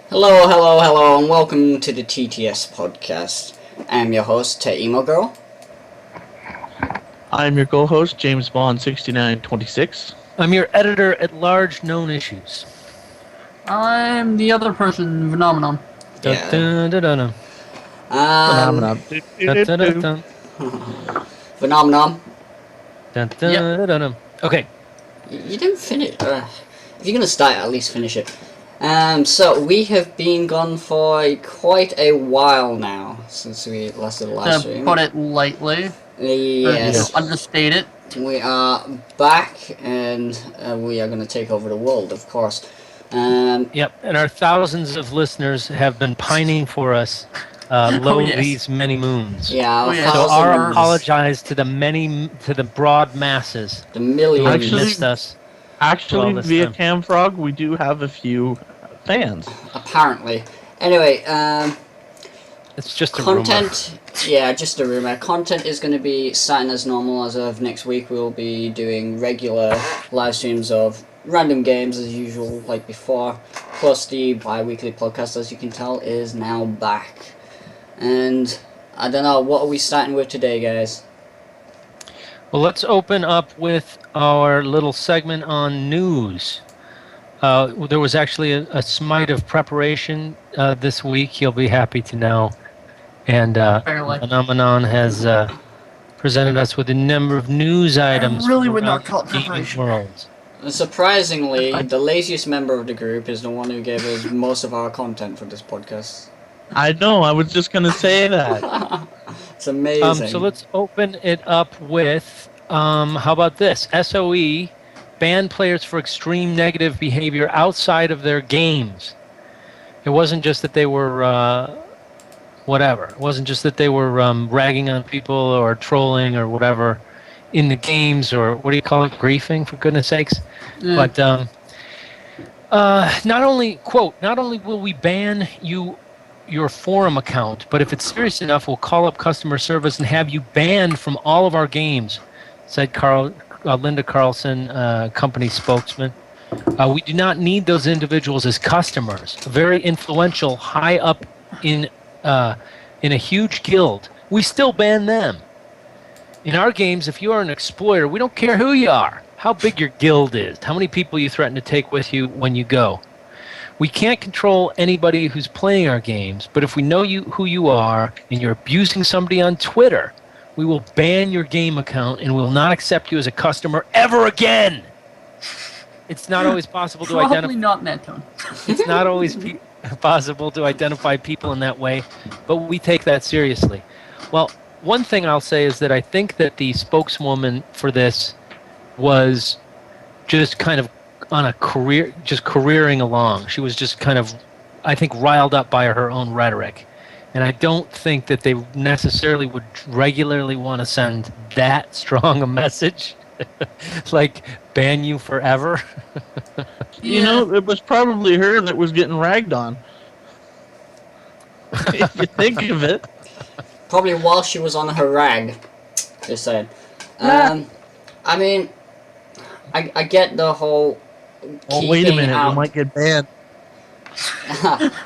Hello, hello, hello, and welcome to the TTS podcast. I'm your host, Emo Girl. I'm your co-host, James Bond 6926. I'm your editor at large known issues. I'm the other person, Phenomenon. Yeah. Dun, dun, dun, dun, Phenomenon. dun, dun, dun, dun, Phenomenon. dun, dun, Yep. dun, dun, dun. Okay. You didn't finish. If you're gonna start, at least finish it. So we have been gone for quite a while now since we last did the live To stream. put it lightly, Yes, understate it. we are back, and we are gonna take over the world, of course. Yep. And our thousands of listeners have been pining for us low yes. these many moons. Yeah, Oh, yeah. So Thousands. our apologize to the broad masses the who millions. have Actually- missed us. Actually, Well, this via time. Camfrog, we do have a few fans. Apparently. Anyway, It's just a rumor. content, yeah, just a rumor. Content is going to be starting as normal as of next week. We'll be doing regular live streams of random games as usual, like before. Plus, the bi-weekly podcast, as you can tell, is now back. And I don't know, what are we starting with today, guys? Well, let's open up with our little segment on news. There was actually a smite of preparation this week, you'll be happy to know. And Apparently. Phenomenon has presented us with a number of news items. really from would not around call it the gaming preparation. world. And surprisingly, the laziest member of the group is the one who gave us most of our content for this podcast. I know, I was just going to say that. It's amazing. So let's open it up with, how about this? SOE banned players for extreme negative behavior outside of their games. It wasn't just that they were whatever. It wasn't just that they were ragging on people or trolling or whatever in the games, or what do you call it, griefing, for goodness sakes. Yeah. But not only will we ban your forum account, but if it's serious enough, we'll call up customer service and have you banned from all of our games, said Linda Carlson, company spokesman. We do not need those individuals as customers. Very influential, high up in a huge guild. We still ban them. In our games, if you are an exploiter, we don't care who you are, how big your guild is, how many people you threaten to take with you when you go. We can't control anybody who's playing our games, but if we know who you are and you're abusing somebody on Twitter, we will ban your game account and we will not accept you as a customer ever again. It's not always possible to Probably identify. not in that tone. It's not always possible to identify people in that way, but we take that seriously. Well, one thing I'll say is that I think that the spokeswoman for this was just kind of on a careering along. She was just kind of, I think, riled up by her own rhetoric. And I don't think that they necessarily would regularly want to send that strong a message, like ban you forever. You know, it was probably her that was getting ragged on. If you think of it. Probably while she was on her rag. Just saying. Yeah. I mean, I get the whole. Oh, wait a keeping minute, out- you might get banned.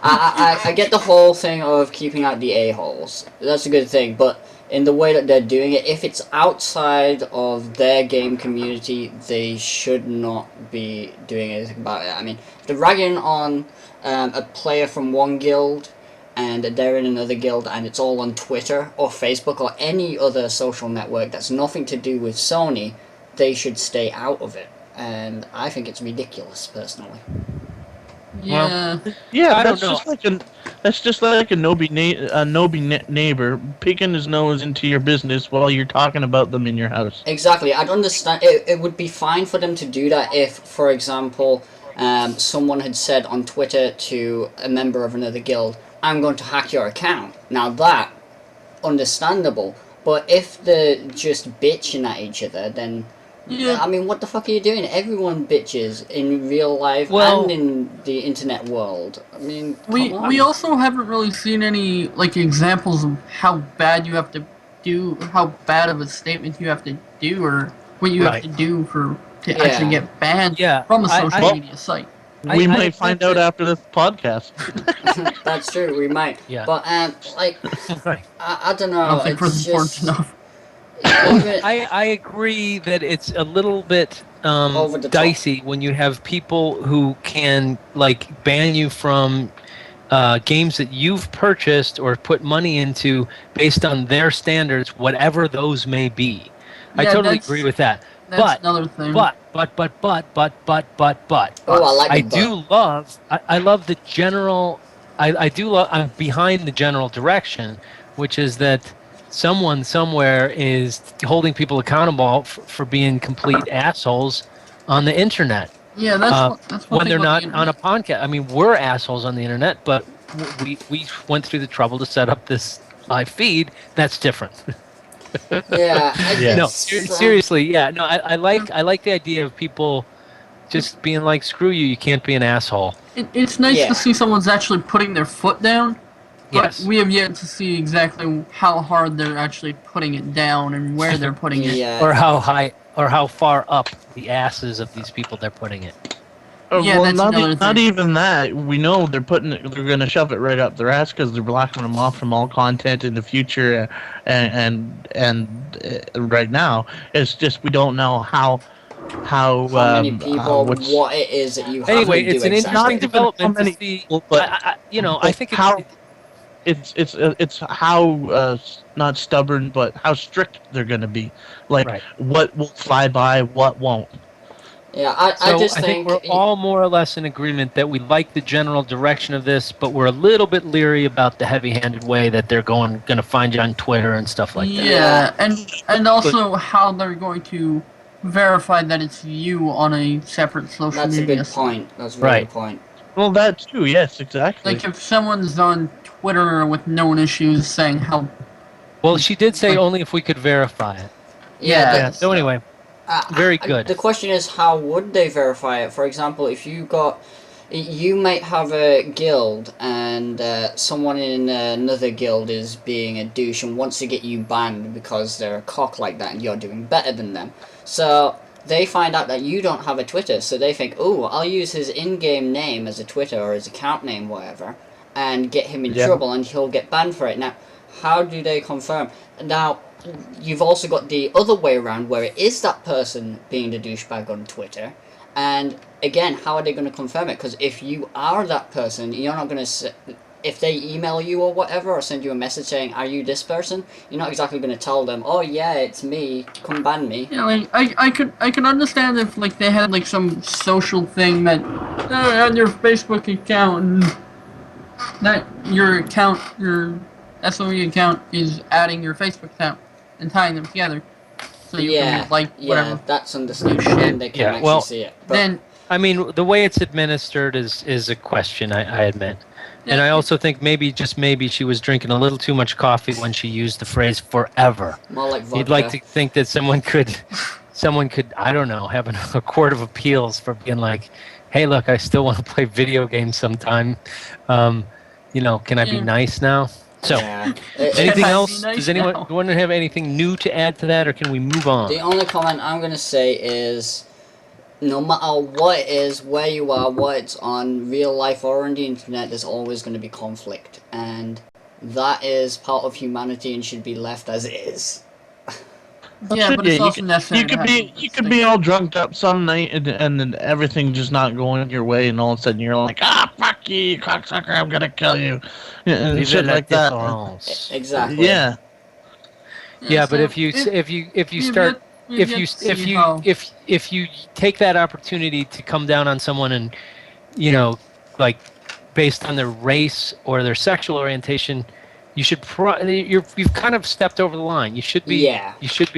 I get the whole thing of keeping out the a-holes. That's a good thing, but in the way that they're doing it, if it's outside of their game community, they should not be doing anything about it. I mean, if they're ragging on a player from one guild and they're in another guild and it's all on Twitter or Facebook or any other social network that's nothing to do with Sony, they should stay out of it. And I think it's ridiculous, personally. Yeah. Yeah, I that's don't know. just like a Nobi neighbor peeking his nose into your business while you're talking about them in your house. Exactly, I'd understand. It would be fine for them to do that if, for example, someone had said on Twitter to a member of another guild, I'm going to hack your account. Now that, understandable. But if they're just bitching at each other, then, Yeah. I mean, what the fuck are you doing? Everyone bitches in real life Well- and in the internet world. I mean, We come on. we also haven't really seen any examples of how bad you have to do, how bad of a statement you have to do, or what you have Right. to do to Yeah. actually get banned Yeah, from a I- social I- media site. We I might find out admit after this podcast. That's true. We might. Yeah. But like, Right. I don't know. I don't think we're It's important just enough. even I agree that it's a little bit over the top. dicey when you have people who can like ban you from games that you've purchased or put money into based on their standards, whatever those may be. I Yeah, totally that's- agree with that. That's But another thing. Oh, I like I the do love. I love the general. I do love. I'm behind the general direction, which is that someone somewhere is holding people accountable for being complete assholes on the internet Yeah, that's one when thing they're about not the on a internet. podcast. I mean, we're assholes on the internet, but we went through the trouble to set up this live feed. That's different. Yeah, Yeah. No, it's, seriously, yeah. No, I like the idea of people just being like, screw you, you can't be an asshole. It's nice Yeah. to see someone's actually putting their foot down, but Yes. we have yet to see exactly how hard they're actually putting it down and where they're putting it. Yeah. Or how high or how far up the asses of these people they're putting it. Yeah, that's another not thing. even that. We know they're going to shove it right up their ass because they're blocking them off from all content in the future, and right now it's just we don't know how How many people, what's what it is that you have Anyway, to do it's an exactly. not interesting even development how many to see. people, but I think how it's how not stubborn, but how strict they're going to be. Like Right. what will fly by, what won't. Yeah, So I just I think we're he- all more or less in agreement that we like the general direction of this, but we're a little bit leery about the heavy-handed way that they're going to find you on Twitter and stuff like that. Yeah, and also how they're going to verify that it's you on a separate social that's a media good site. point. That's a very Right. good point. Well, that too. Yes, exactly. Like if someone's on Twitter with known issues saying how Well, she did say Like- only if we could verify it. Yeah, Yeah. that's- So anyway, very good. The question is, how would they verify it? For example, if you might have a guild and someone in another guild is being a douche and wants to get you banned because they're a cock like that and you're doing better than them. So they find out that you don't have a Twitter, so they think, oh, I'll use his in-game name as a Twitter or his account name, whatever, and get him in Yeah. trouble and he'll get banned for it. Now, how do they confirm? Now, you've also got the other way around where it is that person being the douchebag on Twitter. And again, how are they going to confirm it? Because if you are that person, you're not going to... If they email you or whatever, or send you a message saying, are you this person? You're not exactly going to tell them, oh yeah, it's me, come ban me. you know, like I could understand if like they had like some social thing that on your Facebook account and that your SOE account is adding your Facebook account and tying them together. So you Yeah, can like yeah, whatever. that's understandable, shit. and they can Yeah, actually well, see it. But Then I mean, the way it's administered is a question, I admit. And I also think maybe, just maybe, she was drinking a little too much coffee when she used the phrase forever. more like vodka. You'd like to think that someone could, I don't know, have a court of appeals for being like, hey, look, I still want to play video games sometime. Can I be Yeah. nice now? So, Yeah. anything Can I be else? nice Does anyone now? want to have anything new to add to that, or can we move on? The only comment I'm going to say is, no matter what it is, where you are, what it's on, real life or on the internet, there's always going to be conflict. And that is part of humanity and should be left as it is. yeah, but it's you also could, necessary. you to could have be some you could be all drunked up some night and then everything just not going your way, and all of a sudden you're like, fuck you cocksucker, I'm gonna kill you, and Vive shit la like that. différence. Exactly. Yeah, Yeah, but so if you we've start yet- we've yet to see how- if you take that opportunity to come down on someone and like based on their race or their sexual orientation, you should you've kind of stepped over the line. You should be Yeah. you should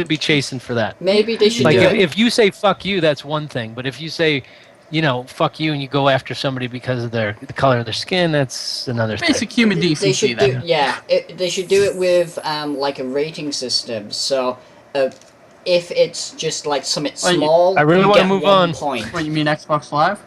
be chasing for that. Maybe they should Like do it. if you say fuck you, that's one thing, but if you say fuck you and you go after somebody because of the color of their skin, that's another thing. basic human They decency. should do, Then yeah. They should do it with like a rating system. So, if it's just like something Well, small, I really you wanna get move 1 on. point. what you mean Xbox Live?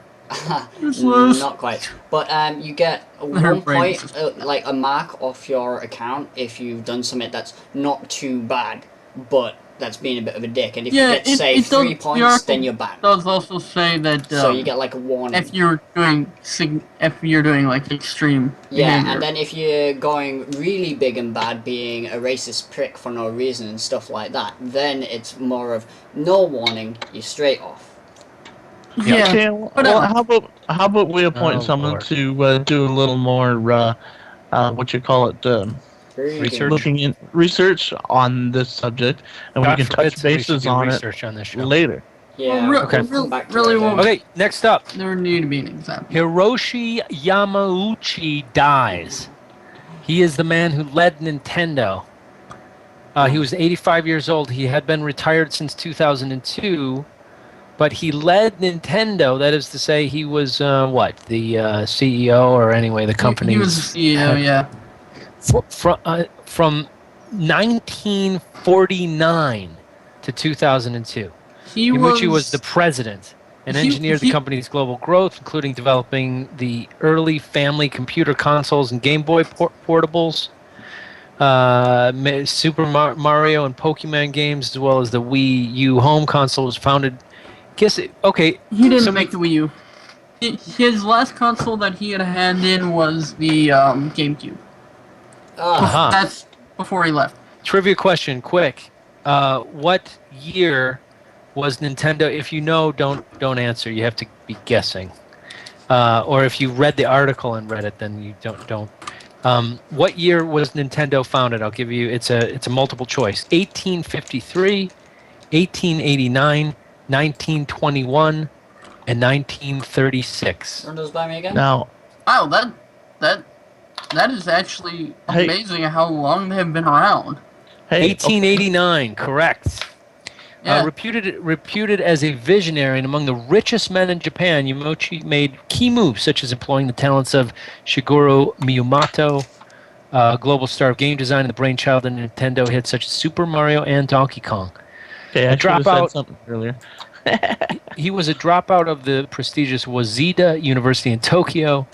Useless. Not quite, but you get Her 1 brain point, is- like a mark off your account if you've done something that's not too bad, but that's being a bit of a dick. And if Yeah, you get, say, 3 the points, article then you're banned. does also say that So you get like a warning. if you're doing like extreme Yeah, behavior. and then if you're going really big and bad, being a racist prick for no reason and stuff like that, then it's more of no warning, you're straight off. Yeah, Okay, well, whatever. how about we appoint Oh, someone Lord. to do a little more what you call it, Research. looking in research on this subject, and we God can forbid touch somebody should bases do on it research on this show. later. Yeah, Well, Okay. we'll come back to really it won't- again. Okay, next up. There need to be an example. Hiroshi Yamauchi dies. He is the man who led Nintendo. He was 85 years old. He had been retired since 2002, but he led Nintendo. That is to say, he was the CEO, or anyway, the company's He was the CEO, head. yeah. From 1949 to 2002. Yamauchi was the president and engineered the company's global growth, including developing the early family computer consoles and Game Boy portables, Super Mario and Pokemon games, as well as the Wii U home console. Was founded. He didn't make the Wii U. His last console that he had in was the GameCube. Uh-huh. That's before he left. Trivia question, quick. What year was Nintendo? If you know, don't answer. You have to be guessing. Or if you read the article and read it, then you don't. What year was Nintendo founded? I'll give you. It's a multiple choice. 1853, 1889, 1921, and 1936. Run those by me again? Now, Wow, that is actually amazing how long they have been around. hey, 1889, correct. Yeah. Reputed as a visionary and among the richest men in Japan, Yamauchi made key moves such as employing the talents of Shigeru Miyamoto, global star of game design and the brainchild of Nintendo hits such as Super Mario and Donkey Kong. okay, I should have said something earlier. He was a dropout of the prestigious Waseda University in Tokyo.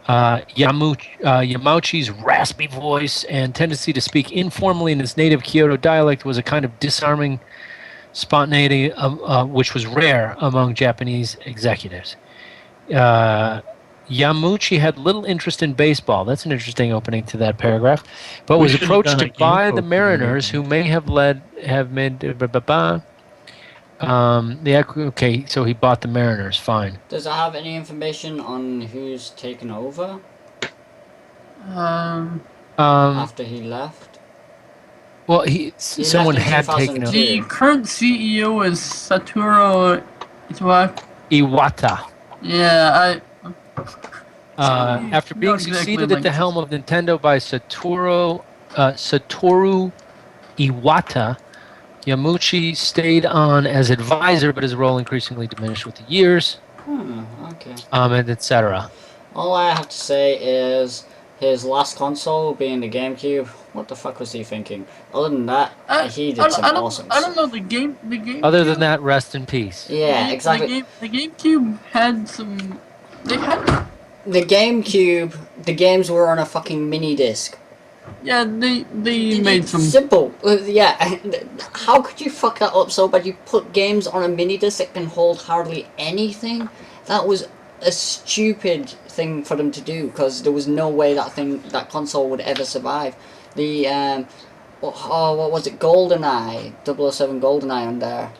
Yamauchi's raspy voice and tendency to speak informally in his native Kyoto dialect was a kind of disarming spontaneity, which was rare among Japanese executives. Yamauchi had little interest in baseball. That's an interesting opening to that paragraph. But We was should have approached done to a buy game the code Mariners, for who may have made. Okay, so he bought the Mariners. Fine. Does it have any information on who's taken over after he left? Well, someone left in had taken 2002. over. The current CEO is Satoru Iwata. Yeah, After being Not exactly succeeded like at the this. helm of Nintendo by Satoru Iwata, Yamauchi stayed on as advisor, but his role increasingly diminished with the years, Okay. and etc. All I have to say is his last console being the GameCube. What the fuck was he thinking? Other than that, he did some awesome I don't stuff. know the game. Other than that, rest in peace. Yeah, exactly. The GameCube had some. They had. The GameCube, the games were on a fucking mini disc. Yeah, they made some. Simple. Yeah. How could you fuck that up so bad? You put games on a mini disc that can hold hardly anything. That was a stupid thing for them to do because there was no way that console would ever survive. The what was it? GoldenEye, 007 GoldenEye on there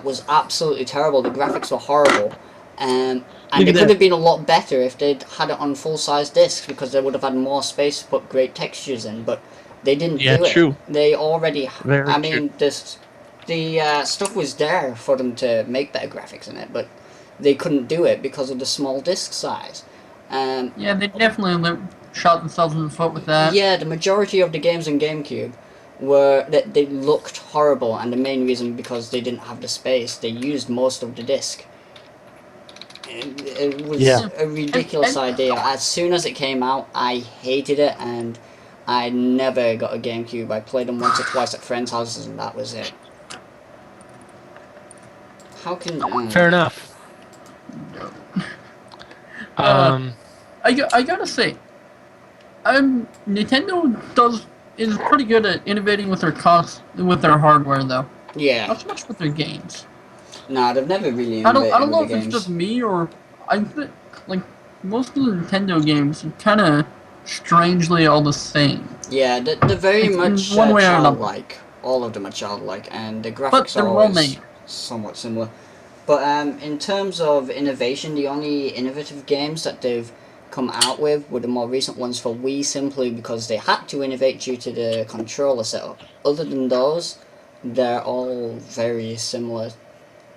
was absolutely terrible. The graphics were horrible. And it could have been a lot better if they'd had it on full-size discs because they would have had more space to put great textures in, but they didn't do it. True. They already... Very I mean, the stuff was there for them to make better graphics in it, but they couldn't do it because of the small disc size. Yeah, they definitely shot themselves in the foot with that. Yeah, the majority of the games in GameCube were... They looked horrible, and the main reason because they didn't have the space. They used most of the disc. It was a ridiculous idea. As soon as it came out, I hated it, and I never got a GameCube. I played them once or twice at friends' houses, and that was it. How can... Fair enough. I gotta say, Nintendo is pretty good at innovating with their hardware, though. Yeah. Not so much with their games. Nah, they've never really I innovated don't know with if the it's games. just me or I think like most of the Nintendo games are kind of strangely all the same. Yeah, they're very It's much in one way or another. childlike. All of them are childlike, and the But graphics they're are well always made. somewhat similar. But in terms of innovation, the only innovative games that they've come out with were the more recent ones for Wii, simply because they had to innovate due to the controller setup. Other than those, they're all very similar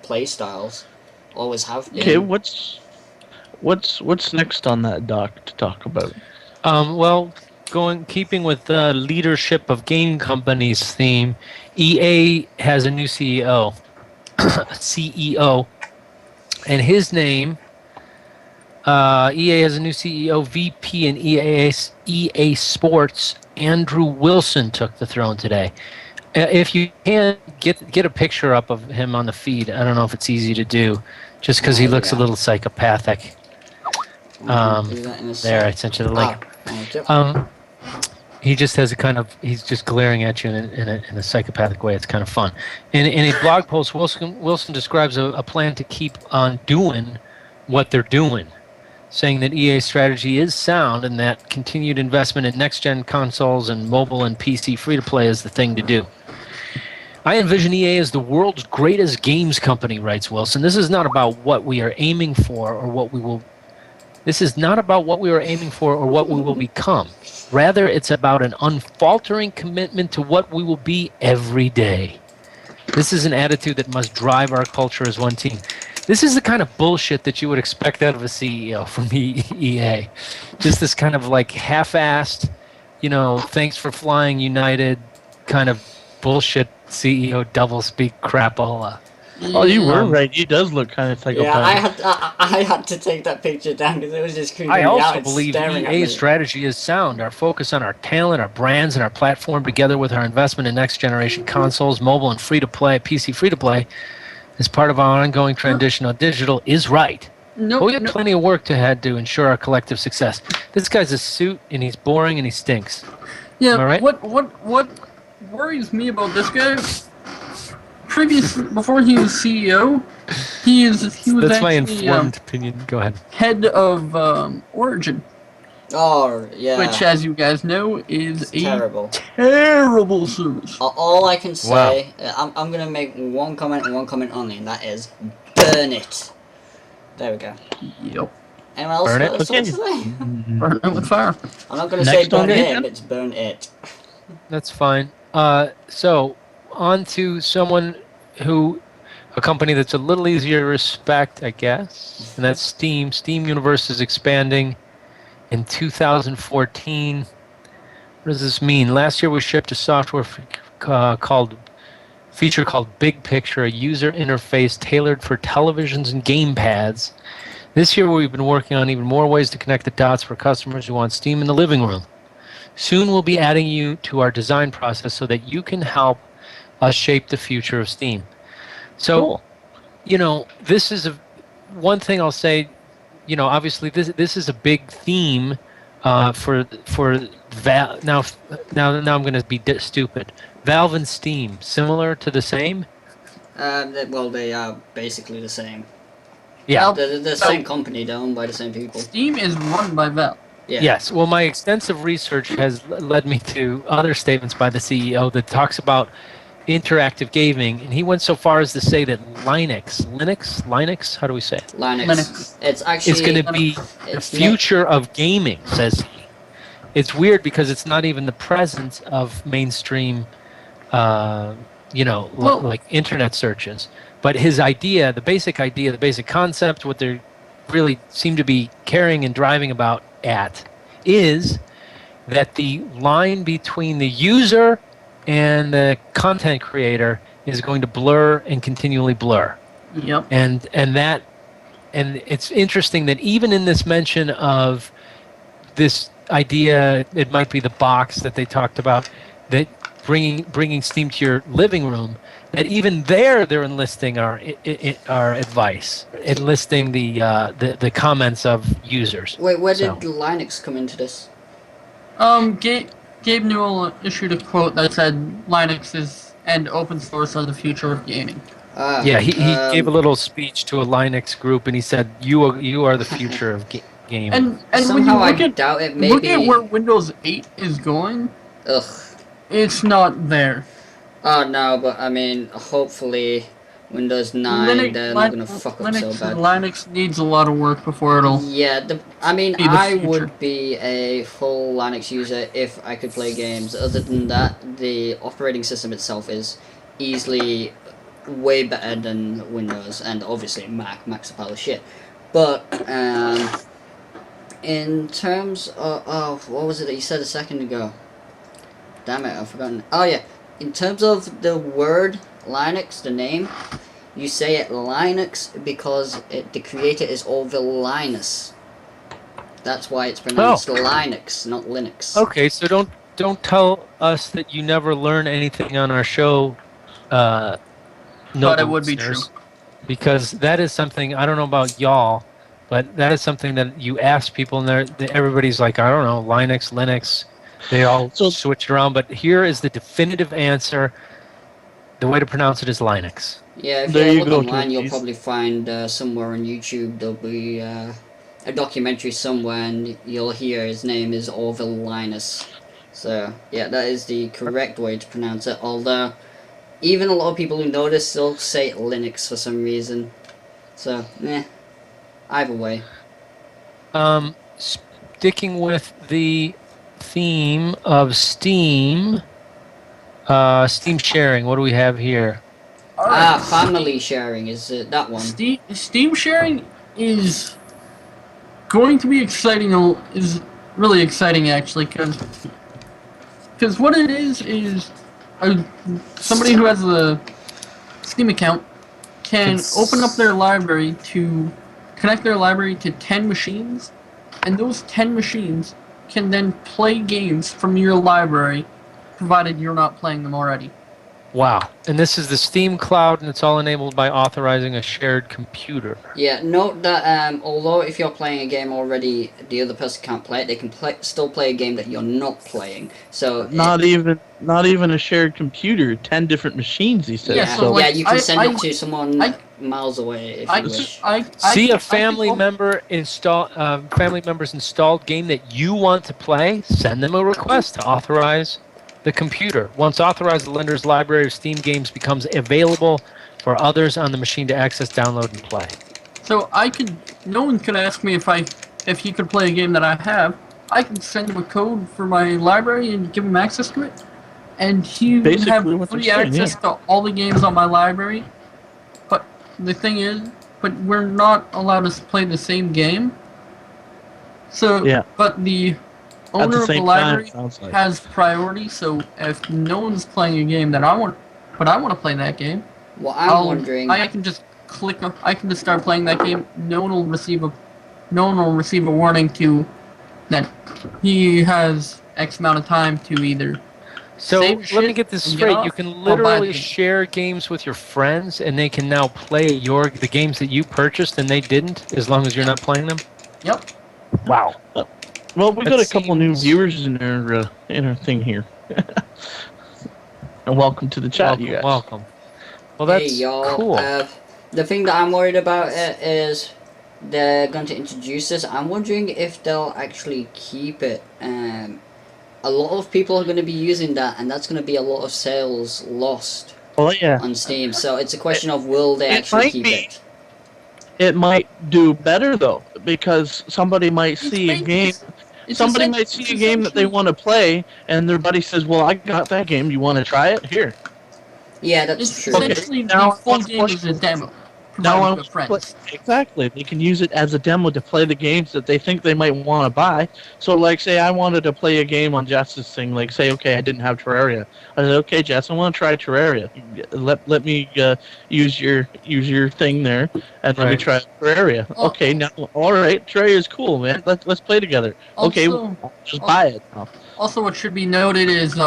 play styles. Always have been. Okay, what's next on that doc to talk about? Well, keeping with the leadership of game companies theme, EA has a new CEO, CEO, and his name. EA has a new CEO, VP, and EA Sports. Andrew Wilson took the throne today. If you can get a picture up of him on the feed, I don't know if it's easy to do, just because he looks a Yeah. little psychopathic. Do that in a There, I sec. sent you the link. Thank you. He just has he's just glaring at you in a psychopathic way. It's kind of fun. In a blog post, Wilson describes a plan to keep on doing what they're doing, saying that EA's strategy is sound and that continued investment in next-gen consoles and mobile and PC free-to-play is the thing to do. I envision EA as the world's greatest games company, writes Wilson. This is not about what we are aiming for or what we will. This is not about what we are aiming for or what we will become. Rather, it's about an unfaltering commitment to what we will be every day. This is an attitude that must drive our culture as one team. This is the kind of bullshit that you would expect out of a CEO from EA. Just this kind of like half-assed, thanks for flying United kind of bullshit CEO doublespeak crapola. Oh, you were right. He does look kind of psychopathic. Yeah, I had to take that picture down because it was just creeping I me out. also It's believe staring at me. EA's strategy is sound. Our focus on our talent, our brands, and our platform, together with our investment in next-generation consoles, mobile and free-to-play, PC free-to-play, as part of our ongoing transition on digital, is right. But we have plenty of work ahead to ensure our collective success. This guy's a suit, and he's boring, and he stinks. Yeah. Am I right? What worries me about this guy? Before he was CEO, he was That's my actually informed opinion. Go ahead. head of Origin, Oh, yeah. which, as you guys know, is It's a terrible. terrible service. All I can say, I'm going to make one comment and one comment only, and that is, burn it. There we go. Yep. Anyone else Burn it? got something to say? Burn it with fire. I'm not going to say Next on burn the him, agenda? it's burn it. That's fine. So, on to someone a company that's a little easier to respect, I guess, and that's Steam. Steam Universe is expanding in 2014. What does this mean? Last year we shipped a software feature called Big Picture, a user interface tailored for televisions and gamepads. This year we've been working on even more ways to connect the dots for customers who want Steam in the living room. Soon we'll be adding you to our design process so that you can help us shape the future of Steam. So, Cool. this is one thing I'll say. Obviously this is a big theme for Valve. Now I'm going to be stupid. Valve and Steam, similar to the same. Well, they are basically the same. Yeah. They're the same company, they're owned by the same people. Steam is run by Valve. Yeah. Yes. Well, my extensive research has led me to other statements by the CEO that talks about interactive gaming, and he went so far as to say that Linux, how do we say it? Linux. It's actually... It's going to be the future of gaming, says he. It's weird because it's not even the presence of mainstream, like internet searches. But his idea, the basic concept, what they really seem to be caring and driving about is that the line between the user and the content creator is going to blur and continually blur. Yep. And it's interesting that even in this mention of this idea, it might be the box that they talked about, that bringing Steam to your living room, that even they're enlisting our advice, enlisting the comments of users. Wait, where did Linux come into this? Gabe Newell issued a quote that said Linux is and open source are the future of gaming. Yeah, he gave a little speech to a Linux group, and he said, "You are the future of gaming." And when you Somehow I look at doubt it. look at Maybe. where Windows 8 is going, Ugh. it's not there. Oh no, but I mean, hopefully, Windows 9 they're not gonna fuck up so bad. Linux needs a lot of work before it'll. Yeah, I mean, be the I future. would be a full Linux user if I could play games. Other than that, the operating system itself is easily way better than Windows, and obviously Mac's a pile of shit. But in terms of what was it that you said a second ago? Damn it, I've forgotten. Oh yeah, in terms of the word Linux, the name, you say it Linux because the creator is Orville Linus. That's why it's pronounced Linux, not Linux. Okay, so don't tell us that you never learn anything on our show. But it would be true. Because that is something, I don't know about y'all, but that is something that you ask people, and everybody's like, I don't know, Linux. They all switch around, but here is the definitive answer. The way to pronounce it is Linux. Yeah, if There you you look go, online, you'll Turkeys. probably find somewhere on YouTube there'll be a documentary somewhere, and you'll hear his name is Orville Linus. So yeah, that is the correct way to pronounce it. Although even a lot of people who know this still say Linux for some reason. So either way. Sticking with the theme of Steam, Steam sharing. What do we have here? Alright, Family sharing is that one. Steam sharing is going to be exciting. Is really exciting actually, because what it is somebody who has a Steam account can open up their library to connect their library to 10 machines, and those 10 machines can then play games from your library, provided you're not playing them already. Wow. And this is the Steam Cloud, and it's all enabled by authorizing a shared computer. Yeah, note that although if you're playing a game already, the other person can't play it, they can still play a game that you're not playing. So Not even a shared computer. 10 different machines. He said. yeah, so, like, you can send I- it to someone miles away if you wish. See a family members installed game that you want to play, send them a request to authorize the computer. Once authorized, the lender's library of Steam games becomes available for others on the machine to access, download, and play. So no one could ask me if he could play a game that I have. I can send him a code for my library and give him access to it, and he would Basically have what they're free saying, access to all the games on my library. But the thing is, we're not allowed to play the same game. So, Yeah. but the owner of the same library time, sounds like. has priority. So if no one's playing a game that I want, but I want to play that game, What I'm wondering... I can just I can just start playing that game. No one will receive a warning that he has X amount of time to either. So save let shit me get this and straight. off, You can or buy literally the game. share games with your friends, and they can now play the games that you purchased and they didn't, as long as you're not playing them. Yep. Wow. Well, we That got a couple new seems- viewers in our thing here. And welcome to the chat, you guys. Welcome. Well, that's hey, y'all. cool. The thing that I'm worried about is they're going to introduce this. I'm wondering if they'll actually keep it. A lot of people are going to be using that, and that's going to be a lot of sales lost Well, yeah. on Steam. So it's a question of will they It actually might keep be. it. It might do better though, because somebody might see a game. Somebody might see a game that they want to play, and their buddy says, "Well, I got that game. You want to try it? Here." Yeah, that's It's true. essentially now the full I want to game play- is a demo. Now provided I with play, friends. exactly. They can use it as a demo to play the games that they think they might want to buy. So, like, say I wanted to play a game on Jess's thing. Like, say, okay, I didn't have Terraria. I said, okay, Jess, I want to try Terraria. Let me use your thing there, and let me Right. try Terraria. Oh. Okay, now, all right, Terraria is cool, man. Let's play together. Okay, Also, well, just buy it. Now. Also, what should be noted is,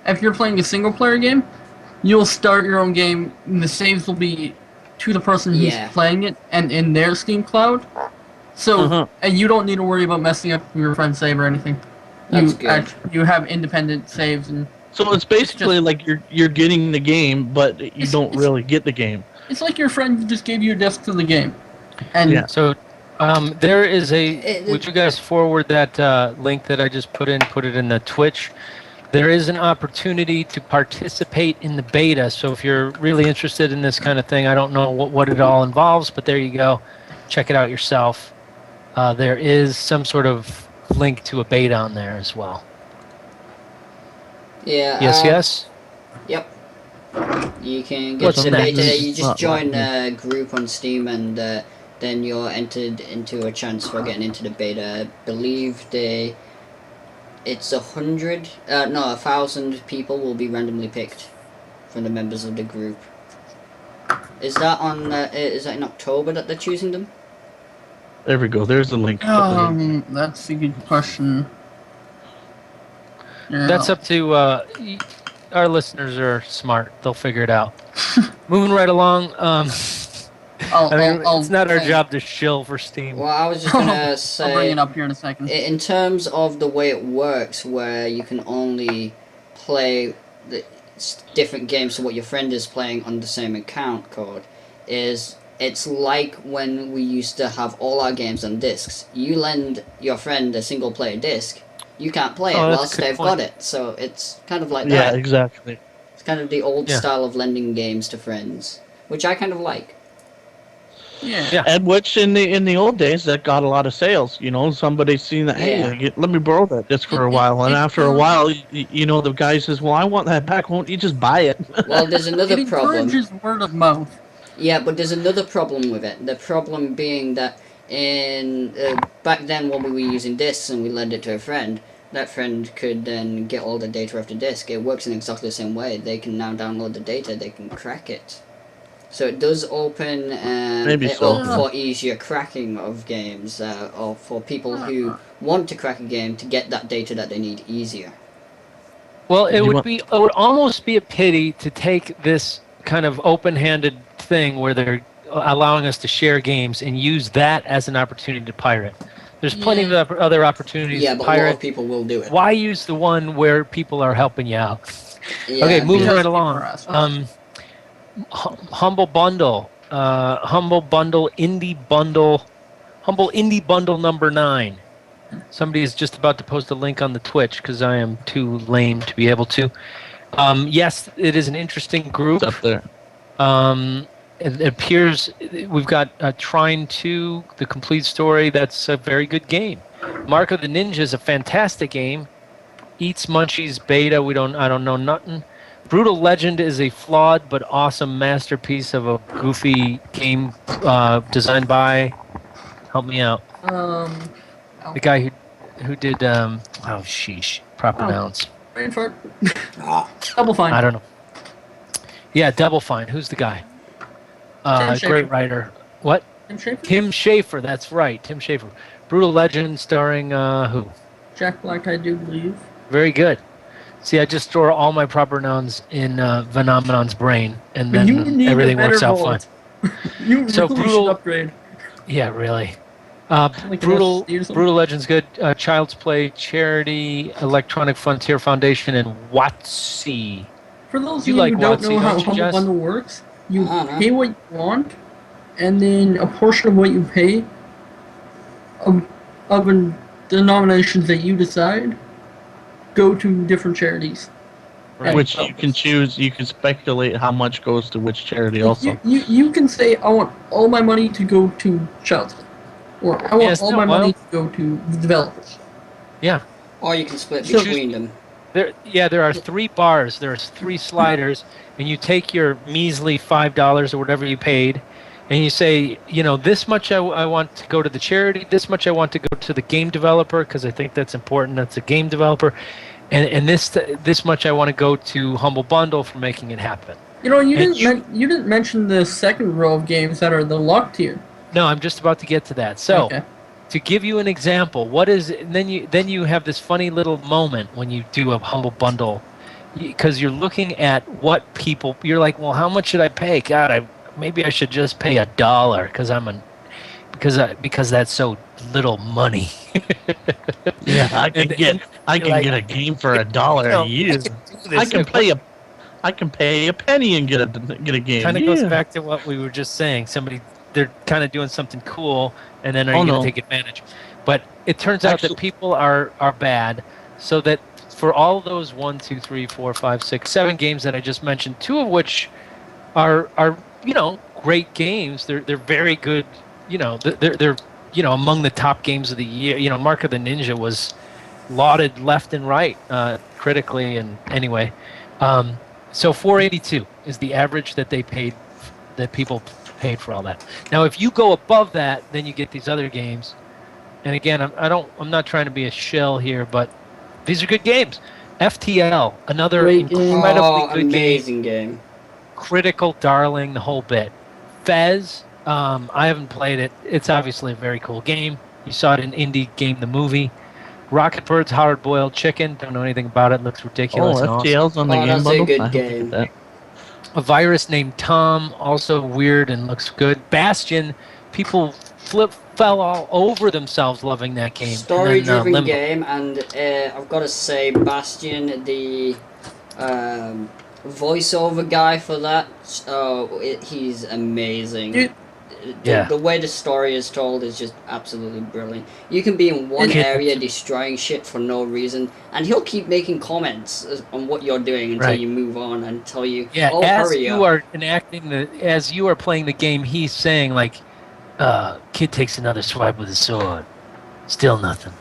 if you're playing a single-player game, you'll start your own game, and the saves will be to the person who's Yeah. playing it, and in their Steam cloud. So, Uh-huh. and you don't need to worry about messing up your friend's save or anything. That's good. You have independent saves, and So it's basically like you're getting the game, but you don't really get the game. It's like your friend just gave you a disc to the game. And Yeah. So there is would you guys forward that link that I just put it in the Twitch? There is an opportunity to participate in the beta. So if you're really interested in this kind of thing, I don't know what it all involves, but there you go. Check it out yourself. There is some sort of link to a beta on there as well. Yeah. Yes. Yep. You can What's get the next? beta. You just Not join like a group on Steam, and then you're entered into a chance for getting into the beta. I believe it's 1,000 people will be randomly picked from the members of the group. Is that in October that they're choosing them? There we go. There's the link. that's a good question. Yeah. That's up to our listeners are smart. They'll figure it out. Moving right along. It's not our job to shill for Steam. Well, I was just gonna say. I'll bring it up here in a second. In terms of the way it works, where you can only play the different games to what your friend is playing on the same account code, it's like when we used to have all our games on discs. You lend your friend a single player disc, you can't play it whilst they've got it. So it's kind of like that. Yeah, exactly. It's kind of the old style of lending games to friends, which I kind of like. Yeah. And which in the old days that got a lot of sales. You know, somebody seen that. Hey, let me borrow that disc for a while, and after a while, the guy says, "Well, I want that back. Won't you just buy it?" Well, there's another it problem. encourages word of mouth. Yeah, but there's another problem with it. The problem being that back then when we were using discs and we lent it to a friend, that friend could then get all the data off the disk. It works in exactly the same way. They can now download the data. They can crack it. So it does open it up for easier cracking of games, or for people who want to crack a game to get that data that they need easier. Well, it would almost be a pity to take this kind of open-handed thing where they're allowing us to share games and use that as an opportunity to pirate. There's plenty of other opportunities to pirate. Yeah, but a lot of people will do it. Why use the one where people are helping you out? Yeah, okay, moving right people along. Humble Bundle, Indie Bundle number 9. Somebody is just about to post a link on the Twitch because I am too lame to be able to. Yes, it is an interesting group. It's up there. It appears we've got Trine 2, the complete story. That's a very good game. Mark of the Ninja is a fantastic game. Eats Munchies beta. I don't know nothing. Brutal Legend is a flawed but awesome masterpiece of a goofy game designed by. Help me out. The guy who did proper nouns. Brain fart. Double Fine. I don't know. Yeah, Double Fine. Who's the guy? Great writer. What? Tim Schafer? Tim Schafer, that's right. Tim Schafer. Brutal Legend starring who? Jack Black, I do believe. Very good. See, I just store all my proper nouns in Phenomenon's brain, and But you then need everything a better works out vault. fine. You So really Brutal- should upgrade. Yeah, really. Like Brutal an SSD or something? Brutal Legend's good. Child's Play, Charity, Electronic Frontier Foundation, and WotC. For those of You you like who don't WotC, know how don't you, Humble Jess? Bundle works, you I don't know. pay what you want, and then a portion of what you pay, of the denominations that you decide, go to different charities. Right. Which you can choose. You can speculate how much goes to which charity. Also, You can say, I want all my money to go to Child's Play, or I want all my money to go to the developers. Yeah. Or you can split So- between them. There are 3 bars. There's 3 sliders, and you take your measly $5 or whatever you paid, and you say, this much I want to go to the charity, this much I want to go to the game developer because I think that's important. That's a game developer, and this much I want to go to Humble Bundle for making it happen. You didn't mention the second row of games that are the locked tier. No, I'm just about to get to that. So. Okay. To give you an example, then you have this funny little moment when you do a Humble Bundle, because you're looking at what you're like, well, how much should I pay? God, maybe I should just pay $1 because because that's so little money. Yeah, I can And- get and I can like, get a game for $1 a year. I can do I this. can pay a penny and get a game. Kind of Yeah. goes back to what we were just saying. They're kind of doing something cool, and then are Oh, you going no. to take advantage? But it turns out that Actually- people are bad, so that for all those 1, 2, 3, 4, 5, 6, 7 games that I just mentioned, 2 of which are great games. They're very good. They're among the top games of the year. Mark of the Ninja was lauded left and right, critically, and anyway. So 482 is the average that people paid for all that. Now, if you go above that, then you get these other games. And again, I'm not trying to be a shill here, but these are good games. FTL, another Great game. incredibly Oh, good game, amazing game. critical darling, the whole bit. Fez, I haven't played it. It's obviously a very cool game. You saw it in Indie Game the movie. Rocket Bird's Hard Boiled Chicken. Don't know anything about it. Looks ridiculous. Oh, and awesome. FTL's on the Oh, game that's a bundle. good I have to game. get that. A Virus Named Tom, also weird and looks good. Bastion, people fell all over themselves loving that game. And then, Story-driven Limbo. game, and I've got to say, Bastion, the voiceover guy for that, he's amazing. Dude. Yeah. The way the story is told is just absolutely brilliant. You can be in one Okay. area destroying shit for no reason, and he'll keep making comments on what you're doing until Right. you move on and tell you, Yeah, oh, as hurry you up. are as you are playing the game, he's saying like, "Kid takes another swipe with his sword, still nothing."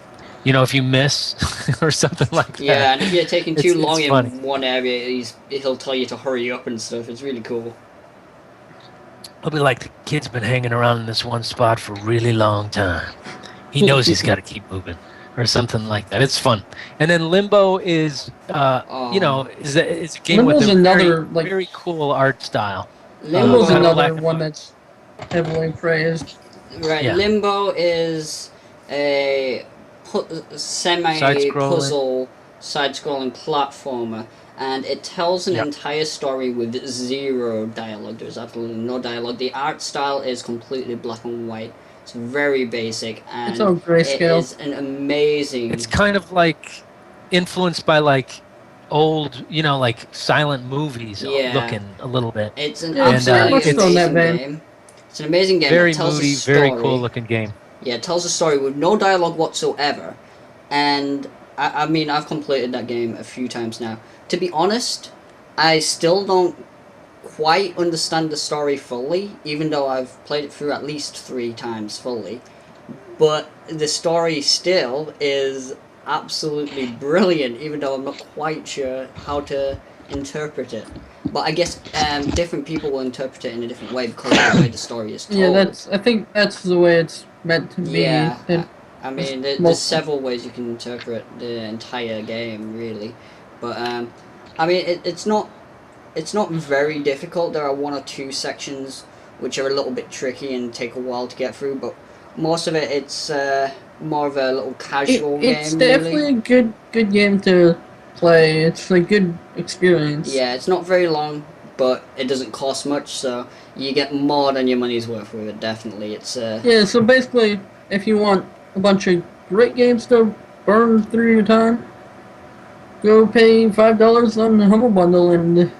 If you miss or something like that. Yeah, and if you're taking too It's long funny. in one area, he'll tell you to hurry up and stuff. It's really cool. It'll be like the kid's been hanging around in this one spot for a really long time. He knows he's got to keep moving, or something like that. It's fun. And then Limbo is, is a game with Limbo's a another, very, like- very cool art style. Limbo's kind of another like- one that's heavily praised. Right, Yeah. Limbo is a semi-puzzle, side-scrolling platformer, and it tells an Yep. entire story with zero dialogue. There's absolutely no dialogue. The art style is completely black and white. It's very basic, and It's all it grayscale. is an amazing... It's kind of like influenced by like old, like silent movies Yeah. looking a little bit. It's an Yeah, it's absolutely very much so in that amazing vein. game. It's an amazing game. Very It tells moody, a story. very cool looking game. Yeah, it tells a story with no dialogue whatsoever. And, I mean, I've completed that game a few times now. To be honest, I still don't quite understand the story fully, even though I've played it through at least 3 times fully. But the story still is absolutely brilliant, even though I'm not quite sure how to interpret it. But I guess different people will interpret it in a different way because of the way the story is told. Yeah, I think that's the way it's meant to be. Yeah, And I mean, there's most- several ways you can interpret the entire game, really. But I mean, it's not very difficult. There are 1 or 2 sections which are a little bit tricky and take a while to get through, but most of it's more of a little casual it's game. definitely Really. a good game to play. It's a good experience. Yeah, it's not very long, but it doesn't cost much, so you get more than your money's worth with it. Definitely, it's Yeah, so basically, if you want a bunch of great games to burn through your time, go pay $5 on the Humble Bundle and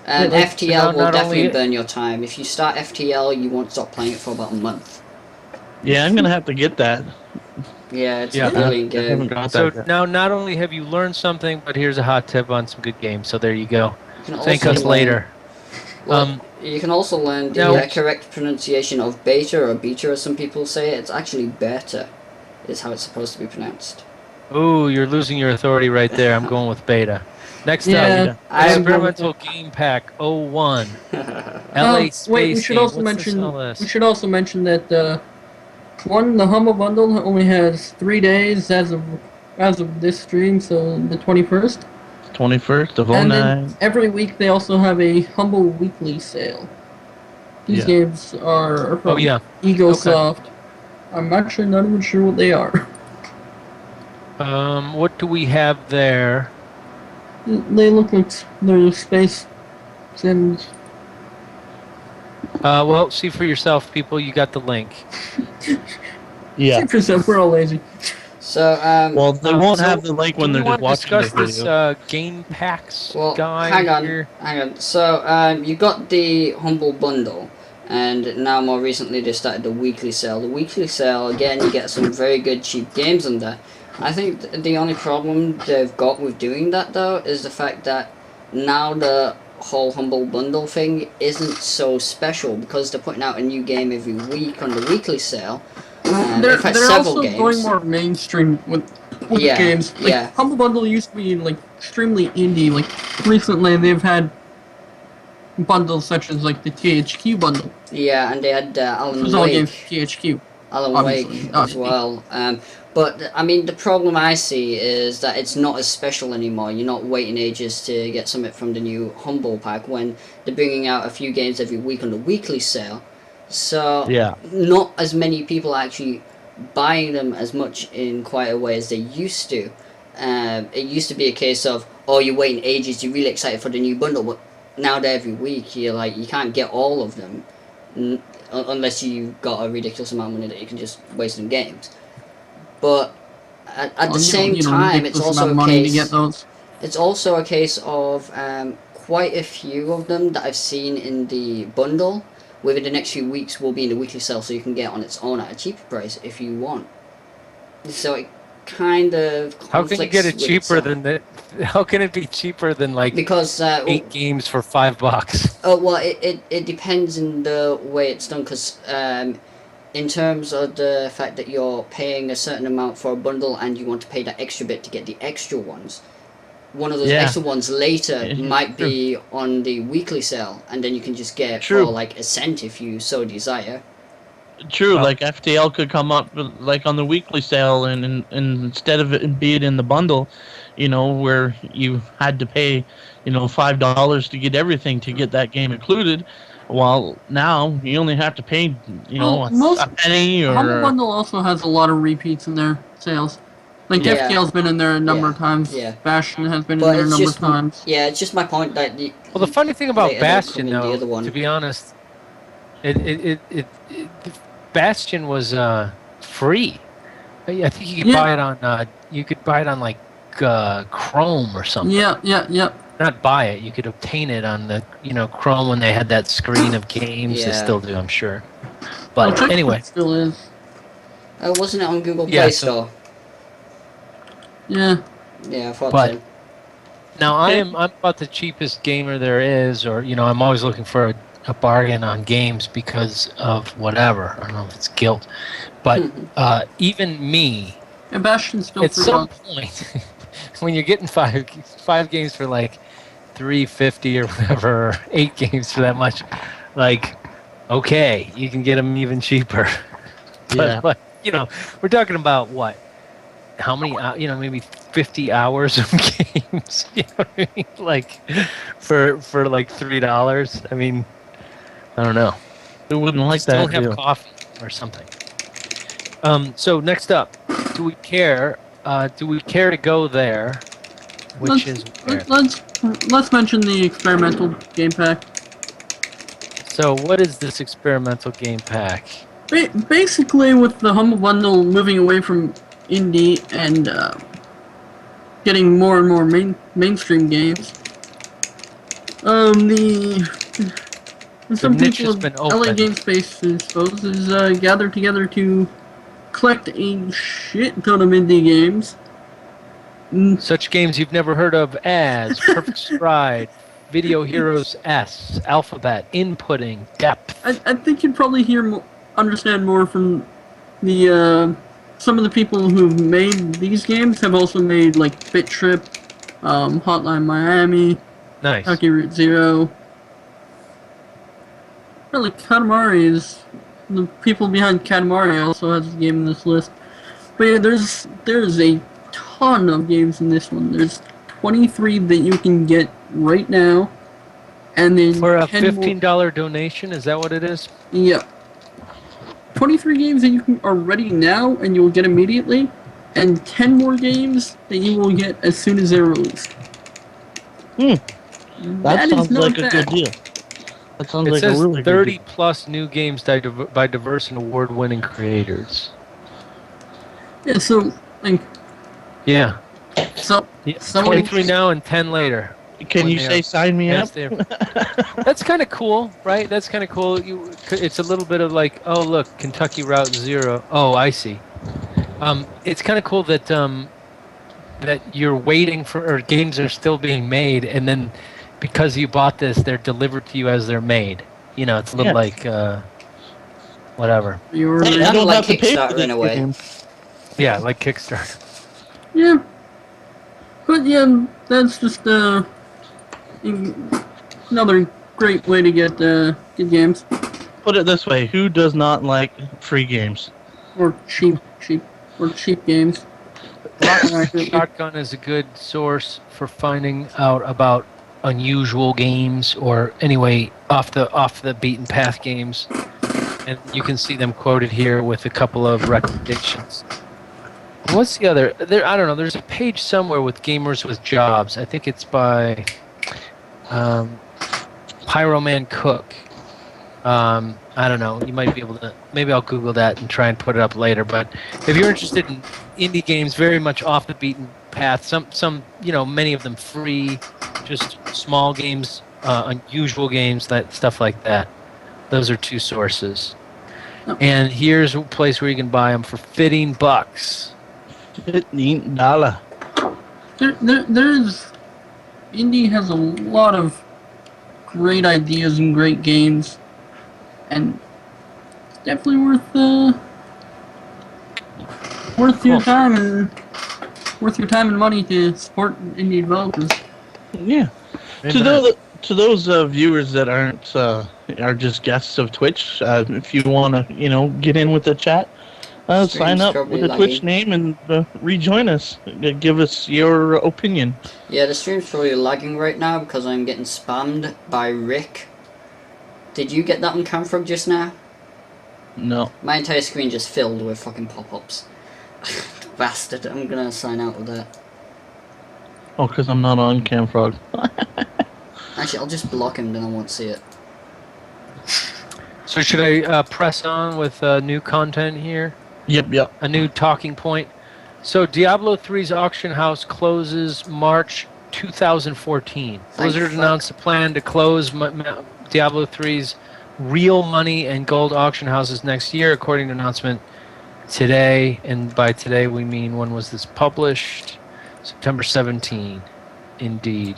And like, FTL will not definitely only- burn your time. If you start FTL, you won't stop playing it for about a month. Yeah, I'm gonna have to get that. Yeah, it's Yeah. a brilliant I haven't game. got So that yet. now, not only have you learned something, but here's a hot tip on some good games. So there you go. You can Thank also us learn- later. Well, you can also learn the now- correct pronunciation of beta or beta, as some people say. It's actually beta, is how it's supposed to be pronounced. Ooh, you're losing your authority right there. I'm going with beta. Next Yeah, up, I am- Experimental Game Pack 01. LA Space wait, we should Game. also What's this mention LS? we should also mention that the Humble Bundle only has 3 days as of this stream, so the 21st. 21st of And 09. then every week they also have a Humble Weekly sale. These Yeah. games are from Oh yeah. EgoSoft. I'm actually not even sure what they are. What do we have there? They look like they're space sims. Well, see for yourself, people. You got the link. Yeah. See for yourself, we're all lazy. So, Well, they won't so have the link when do we they're just want to watching the discuss this video. game packs well, guy hang on, here? hang on. So, you got the Humble Bundle, and now more recently they started the weekly sale. The weekly sale, again, you get some very good cheap games on there. I think the only problem they've got with doing that, though, is the fact that now the whole Humble Bundle thing isn't so special because they're putting out a new game every week on the weekly sale. They're in fact, they're several also games. going more mainstream with Yeah, games. Like yeah. Humble Bundle used to be like extremely indie. Like recently, they've had bundles such as like the THQ bundle, Yeah, and they had which Alan was all games Wake. THQ. Alan Obviously, Wake not as indie. well. But I mean, the problem I see is that it's not as special anymore. You're not waiting ages to get something from the new Humble Pack when they're bringing out a few games every week on the weekly sale. So Yeah. not as many people are actually buying them as much in quite a way as they used to. It used to be a case of, oh, you're waiting ages, you're really excited for the new bundle, but now they're every week, you're like, you can't get all of them. Unless you've got a ridiculous amount of money that you can just waste on games. But at the same time, it's also a case. To get those. It's also a case of quite a few of them that I've seen in the bundle. Within the next few weeks, will be in the weekly sale, so you can get it on its own at a cheaper price if you want. So it kind of How can you get it conflicts with cheaper itself. than that? How can it be cheaper than like Because 8 games for $5? oh well, it depends in the way it's done. Because in terms of the fact that you're paying a certain amount for a bundle and you want to pay that extra bit to get the extra ones, one of those Yeah. extra ones later Yeah, might true. be on the weekly sale, and then you can just get it True. for like a cent if you so desire. True, Oh. like FTL could come up like on the weekly sale, and instead of it being in the bundle, where you had to pay, $5 to get everything to get that game included. Well, now you only have to pay, Most a penny Humble or Bundle also has a lot of repeats in their sales. Like Yeah. FTL's been in there a number Yeah, of times. yeah. Bastion has been But in there a it's number just of times. yeah, it's just my point that Well, the funny thing about Later they'll Bastion, come in the though, other one. to be honest, it Bastion was free. I think you could Yeah. buy it on you could buy it on like Chrome or something. Yeah. Not buy it. You could obtain it on the Chrome when they had that screen of games. They Yeah. still do, I'm sure. Well, But technically anyway, it still is. wasn't it on Google Yeah, Play so- Store? Yeah. Yeah, I thought But- so. now I'm about the cheapest gamer there is, or I'm always looking for a bargain on games because of whatever. I don't know if it's guilt, but even me, And Bastion's still at free some on. point, when you're getting five games for like $3.50 or whatever, or 8 games for that much, like, okay, you can get them even cheaper. Yeah. But we're talking about what? How many? Maybe 50 hours of games. You know what I mean? Like, for like $3. I mean, I don't know. they wouldn't like Still that have deal. coffee or something. So next up, do we care? Do we care to go there? Which is where? Let's mention the experimental game pack. So what is this experimental game pack? Basically, with the Humble Bundle moving away from indie and getting more and more mainstream games, some niche people has of been LA opened. Game Space, I suppose, is gathered together to collect a shit ton of indie games. Such games you've never heard of as Perfect Stride, Video Heroes S, Alphabet, Inputting, Depth. I think you'd probably understand more from the some of the people who've made these games have also made like Bit Trip, Hotline Miami, Nice. Hockey Route Zero. Really, Katamari is the people behind Katamari also has a game in this list. But yeah, there's a ton of games in this one. There's 23 that you can get right now, and then For a 10 more. $15 donation, is that what it is? Yeah. 23 games that you are ready now and you will get immediately, and 10 more games that you will get as soon as they're released. That is sounds not like a bad. good deal. That sounds It like a says really 30 good plus new games by diverse and award-winning creators. Yeah, so like, Yeah. so Yeah, someone 23 now and 10 later. deal. Can when you they say are sign me up? past their- That's kind of cool, right? That's kind of cool. It's a little bit of like, oh look, Kentucky Route Zero. Oh, I see. It's kind of cool that you're waiting for, or games are still being made, and then because you bought this, they're delivered to you as they're made. You know, it's a little Yeah. like whatever. you're Hey, I Kind of don't like have to pay for Kickstarter in this a way. game. Yeah, like Kickstarter. yeah, but yeah, that's just another great way to get good games Put it this way: who does not like free games? or cheap games. Shotgun is a good source for finding out about unusual games or anyway off the beaten path games, and you can see them quoted here with a couple of recommendations. What's the other? There, I don't know. There's a page somewhere with gamers with jobs. I think it's by Pyroman Cook. I don't know. You might be able to. Maybe I'll Google that and try and put it up later. But if you're interested in indie games, very much off the beaten path. Some many of them free, just small games, unusual games, that stuff like that. Those are two sources. Oh. And here's a place where you can buy them for $15. $15. There's indie has a lot of great ideas and great games, and it's definitely worth your time and money to support indie developers. Yeah. To those viewers that aren't are just guests of Twitch, if you want to get in with the chat, sign up with a Twitch name and rejoin us. Give us your opinion. Yeah, the stream's probably lagging right now because I'm getting spammed by Rick. Did you get that on Camfrog just now? No. My entire screen just filled with fucking pop-ups. Bastard, I'm gonna sign out with that. Oh, because I'm not on Camfrog. Actually, I'll just block him, then I won't see it. So should I press on with new content here? Yep. A new talking point. So Diablo 3's auction house closes March 2014. Blizzard announced a plan to close Diablo 3's real money and gold auction houses next year, according to an announcement today. And by today we mean, when was this published? September 17. Indeed.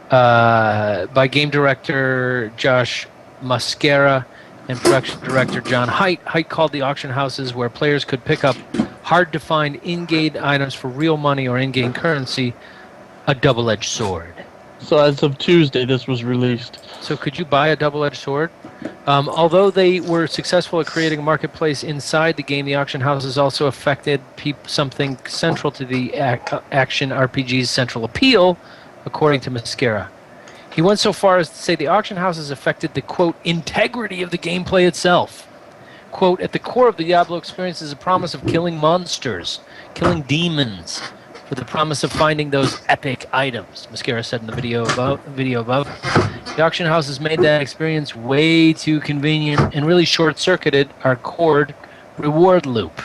By game director Josh Mascara and production director John Haidt. Haidt called the auction houses where players could pick up hard-to-find in-game items for real money or in-game currency a double-edged sword. So as of Tuesday, this was released. So could you buy a double-edged sword? Although they were successful at creating a marketplace inside the game, the auction houses also affected something central to the action RPG's central appeal, according to Mascara. He went so far as to say the auction houses affected the, quote, integrity of the gameplay itself. Quote, at the core of the Diablo experience is a promise of killing monsters, killing demons, with the promise of finding those epic items, Mascara said in the video above. The auction houses made that experience way too convenient and really short-circuited our core reward loop.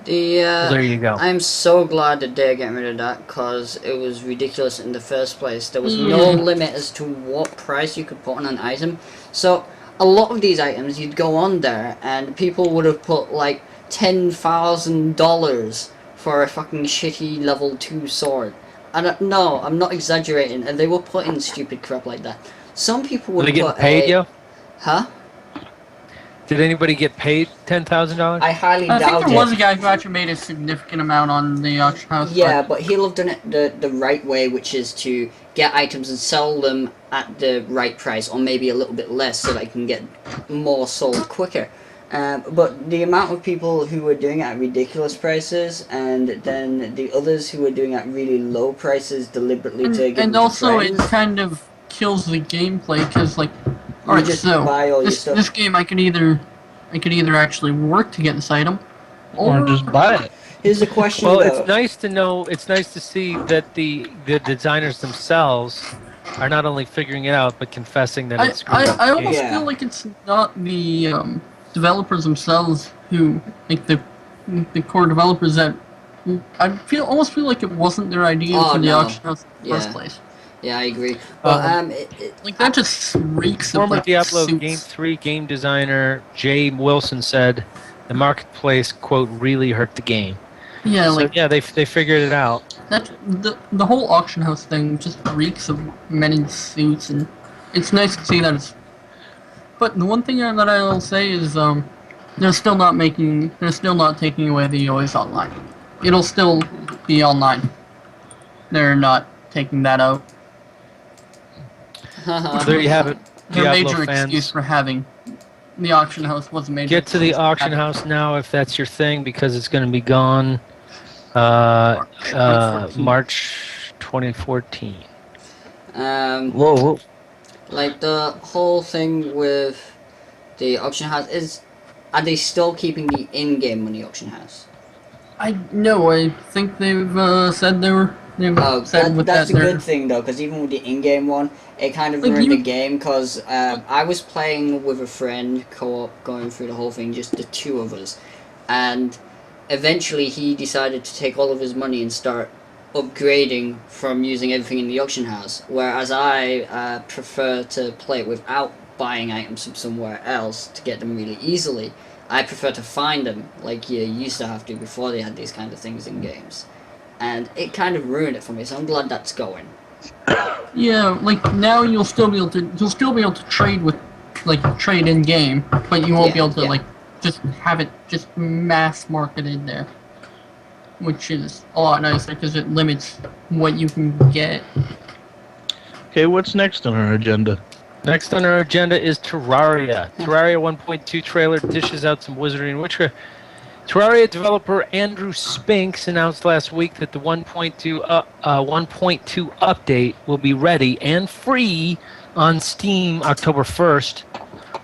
There you go. I'm so glad that they're getting rid of that because it was ridiculous in the first place. There was no limit as to what price you could put on an item. So a lot of these items, you'd go on there and people would have put like $10,000 for a fucking shitty level 2 sword. No, I'm not exaggerating. And they were putting stupid crap like that. Some people would Were they put getting paid, yo? Huh? Did anybody get paid $10,000? I highly doubt it. I think there was a guy who actually made a significant amount on the auction house. Yeah, but he'll have done it the right way, which is to get items and sell them at the right price, or maybe a little bit less, so that he can get more sold quicker. But the amount of people who were doing it at ridiculous prices, and then the others who were doing it at really low prices deliberately to get and the also friends, it kind of kills the gameplay because, like, you alright, just so buy all your stuff. this game I could either actually work to get this item, Or just buy it. Here's the question Well, though. it's nice to know. It's nice to see that the designers themselves are not only figuring it out but confessing that I, it's screwed up. I the almost game. Yeah. feel like it's not the developers themselves who, like the core developers that. Almost feel like it wasn't their idea Oh, for the no. auction house in the first Yeah. place. Yeah, I agree. But Like that just reeks of Former like Diablo suits. Game 3 game designer Jay Wilson said the marketplace, quote, really hurt the game. Yeah, So, like yeah, they figured it out. that. The whole auction house thing just reeks of men in suits, and it's nice to see that it's. But the one thing that I'll say is they're still not taking away the always online. It'll still be online. They're not taking that out. There you have it, Their Diablo major fans. excuse for having the auction house was a major. Get to the excuse for auction having- house now if that's your thing, because it's going to be gone March 2014. Whoa. Like the whole thing with the auction house is, are they still keeping the in-game money auction house? I think they've said they were. They've Oh, said with that's that a they're- good thing though, because even with the in-game one, it kind of Like, ruined the you- game. Because I was playing with a friend, co-op, going through the whole thing, just the two of us, and eventually he decided to take all of his money and start upgrading from using everything in the auction house. Whereas I prefer to play it without buying items from somewhere else to get them really easily. I prefer to find them like you used to have to before they had these kind of things in games. And it kind of ruined it for me, so I'm glad that's going. Yeah, like now you'll still be able to trade with, like trade in game, but you won't be Yeah, able to yeah. like just have it just mass marketed there, which is a lot nicer because it limits what you can get. Okay, what's next on our agenda? Next on our agenda is Terraria. Terraria 1.2 trailer dishes out some wizardry and witchery. Terraria developer Andrew Spinks announced last week that the 1.2 update will be ready and free on Steam October 1st,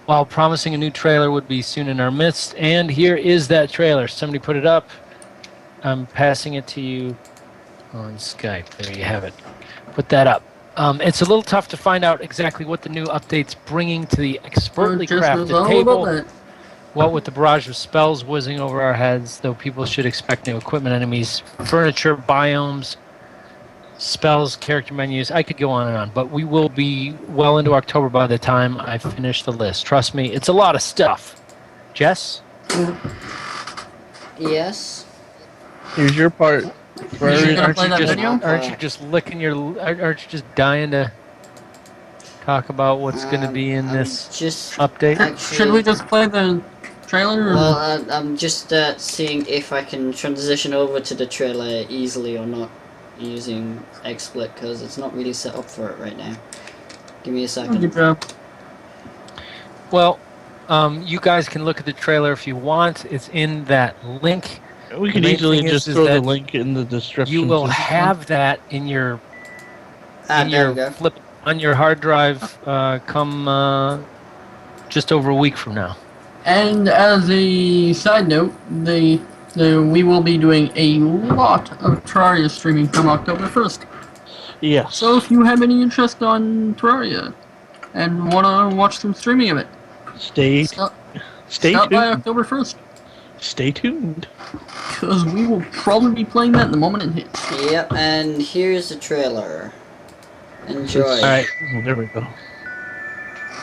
while promising a new trailer would be soon in our midst. And here is that trailer. Somebody put it up. I'm passing it to you on Skype. There you have it. Put that up. It's a little tough to find out exactly what the new update's bringing to the expertly Just crafted all table. about that. What with the barrage of spells whizzing over our heads, though people should expect new equipment, enemies, furniture, biomes, spells, character menus. I could go on and on, but we will be well into October by the time I finish the list. Trust me, it's a lot of stuff. Jess? Yes. Here's your part. You're gonna play that just, video? aren't you just aren't you just dying to talk about what's going to be in I'm this just update? actually, Should we just play the trailer? Or? Well, I'm just seeing if I can transition over to the trailer easily or not using XSplit, because it's not really set up for it right now. Give me a second. Good job. Well, you guys can look at the trailer if you want. It's in that link. We can The main easily thing just is throw the that link in the description. You will have that in your There we go. flip on your hard drive come just over a week from now. And as a side note, we will be doing a lot of Terraria streaming from October 1st. Yes. So if you have any interest on Terraria and want to watch some streaming of it, Stay stop tuned. by October 1st, Stay tuned. because we will probably be playing that the moment it hits. Yep, and here's the trailer. Enjoy. All right, Oh, there we go.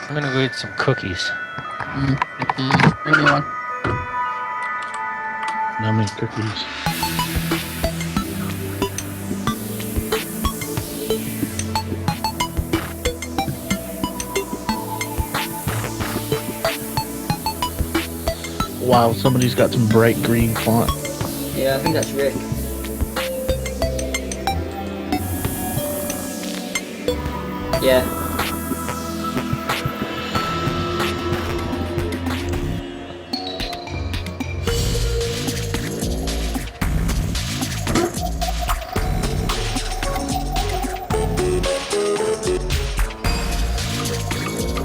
I'm gonna go eat some cookies. Bring me one. Now make cookies. Wow, somebody's got some bright green font. Yeah, I think that's Rick. Yeah.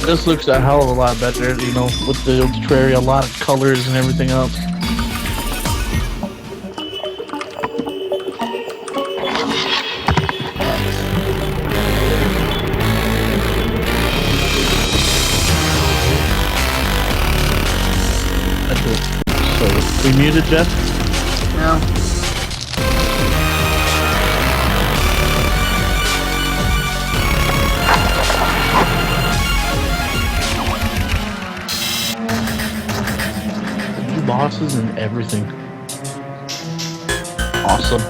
This looks a hell of a lot better, you know, with the Terraria, a lot of colors and everything else. muted, Jeff? No. New bosses and everything. Awesome.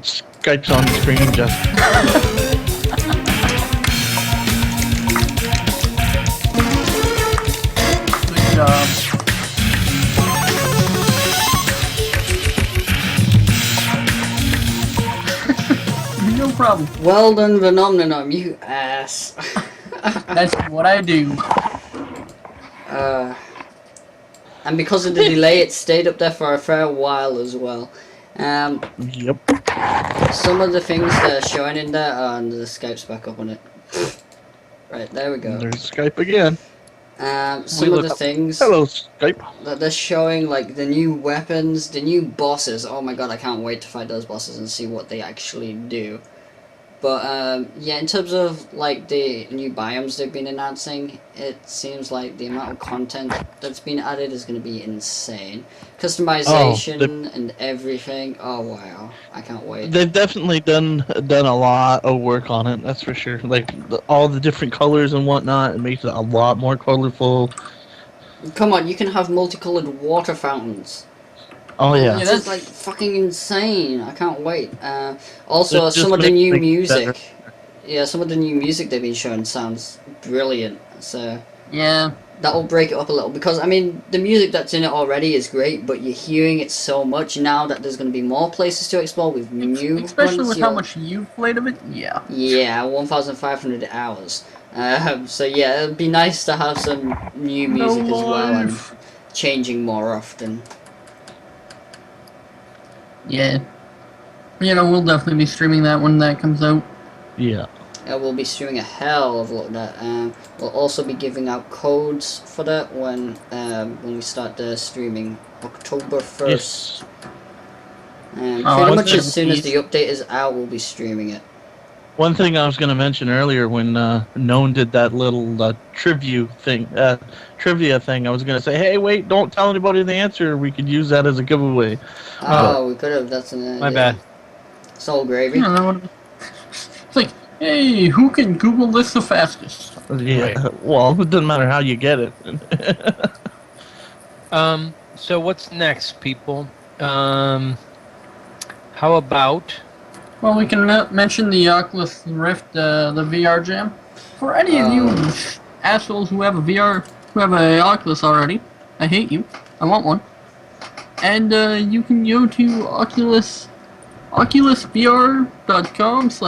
Skype's on the screen, Jeff. Good job. No problem. Well done, Phenomenon, you ass. That's what I do. And because of the delay, it stayed up there for a fair while as well. Yep. Some of the things that are showing in there, and the Skype's back up on it. Right, there we go. There's Skype again. Some of the things Hello, Skype. that they're showing, like the new weapons, the new bosses. Oh my god, I can't wait to fight those bosses and see what they actually do. But yeah, in terms of like the new biomes they've been announcing, it seems like the amount of content that's been added is going to be insane. Customization and everything. Oh wow, I can't wait. They've definitely done a lot of work on it. That's for sure. Like all the different colors and whatnot, it makes it a lot more colorful. Come on, you can have multicolored water fountains. Oh yeah. This is like fucking insane. I can't wait. Also, Just some of the new make it music. better. Yeah, some of the new music they've been showing sounds brilliant. So Yeah. that'll break it up a little because I mean the music that's in it already is great, but you're hearing it so much now that there's going to be more places to explore with new Especially ones. with how much you've played of it. Yeah. Yeah, 1,500 hours. So yeah, it'd be nice to have some new music as well and changing more often. Yeah. You know, we'll definitely be streaming that when that comes out. Yeah. We'll be streaming a hell of a lot of that. We'll also be giving out codes for that when we start the streaming October 1st. Yes. Pretty I much see. as soon as the update is out, we'll be streaming it. One thing I was going to mention earlier when Known did that little trivia thing, I was going to say, hey, wait, don't tell anybody the answer. We could use that as a giveaway. Oh, we could have. That's an idea. My bad. Soul gravy. Yeah, that would've- It's like, hey, who can Google this the fastest? Yeah. Well, it doesn't matter how you get it. So what's next, people? How about Well, we can mention the Oculus Rift, the VR Jam. For any of you assholes who have a Oculus already, I hate you. I want one. And you can go to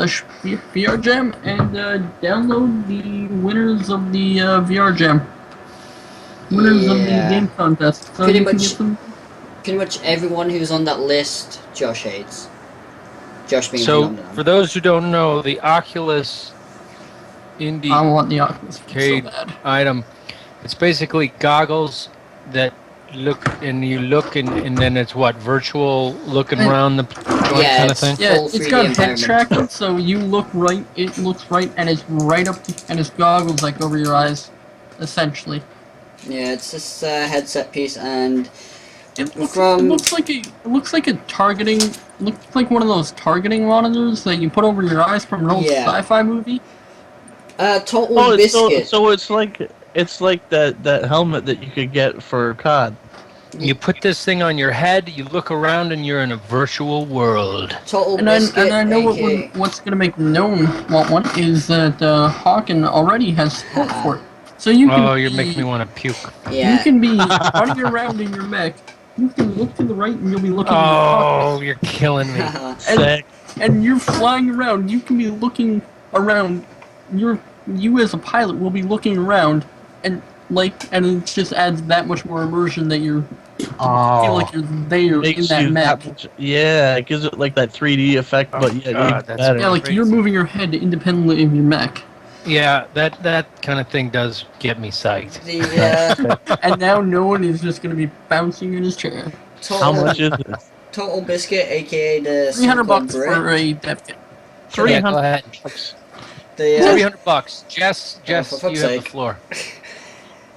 oculusvr.com/VRJam and download the winners of the VR Jam. Winners of the Yeah. game contest. So Pretty you can much- get them. Pretty much everyone who's on that list, Josh hates. Josh being so Phenomenon. for those who don't know, the Oculus Indie I want the Oculus so Arcade bad. item. It's basically goggles that look and then it's what, virtual looking around the joint Yeah, kind of it's- thing. Yeah, Full it's 3D got head environment. tracking, so you look right, it looks right, and it's right up, and it's goggles like over your eyes, essentially. Yeah, it's this headset piece, and It looks, From- looks like a targeting, looks like one of those targeting monitors that you put over your eyes from an old Yeah. sci-fi movie. Total Oh, Biscuit. so it's like that helmet that you could get for COD. You put this thing on your head, you look around, and you're in a virtual world. Total And Biscuit. I know aka what's gonna make Known want one is that Hawken already has support for it. So you can Oh, you're making me want to puke. Yeah. you can be running around in your mech. You can look to the right and you'll be looking. in your Oh, you're killing me. Sick. and you're flying around. You can be looking around. You as a pilot will be looking around, and it just adds that much more immersion that you feel Oh, like you're there in makes that you map. that much, yeah, it gives it like that 3D effect, Oh, but yeah, God, even that's better. Yeah, like you're Crazy. moving your head independently of your mech. Yeah, that kind of thing does get me psyched. The And now no one is just going to be bouncing in his chair. How total, much is it? Total Biscuit, aka the $300 cynical for Brit. a dev kit. Shut Yeah, up. go ahead. The, 300 bucks. Jess, for fuck's you have the sake. floor.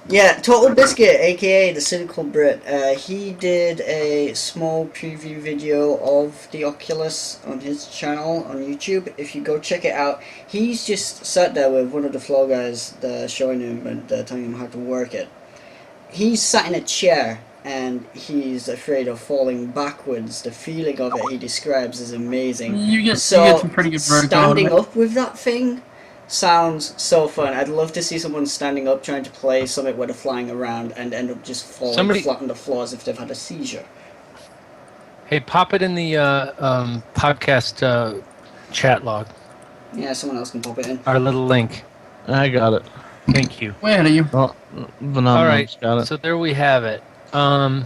Yeah, Total Biscuit, aka the cynical Brit. He did a small preview video of the Oculus on his channel on YouTube. If you go check it out, he's just sat there with one of the floor guys showing him and telling him how to work it. He's sat in a chair and he's afraid of falling backwards. The feeling of it he describes is amazing. You get So some pretty good vertigo out of standing it. up with that thing sounds so fun. I'd love to see someone standing up trying to play something where they're flying around and end up just falling Somebody- flat on the floor as if they've had a seizure. Hey, pop it in the podcast chat log. Yeah, someone else can pop it in. Our little link. I got it. Thank you. Way ahead of you. Oh, All right. Phenomenal's got it. So there we have it. So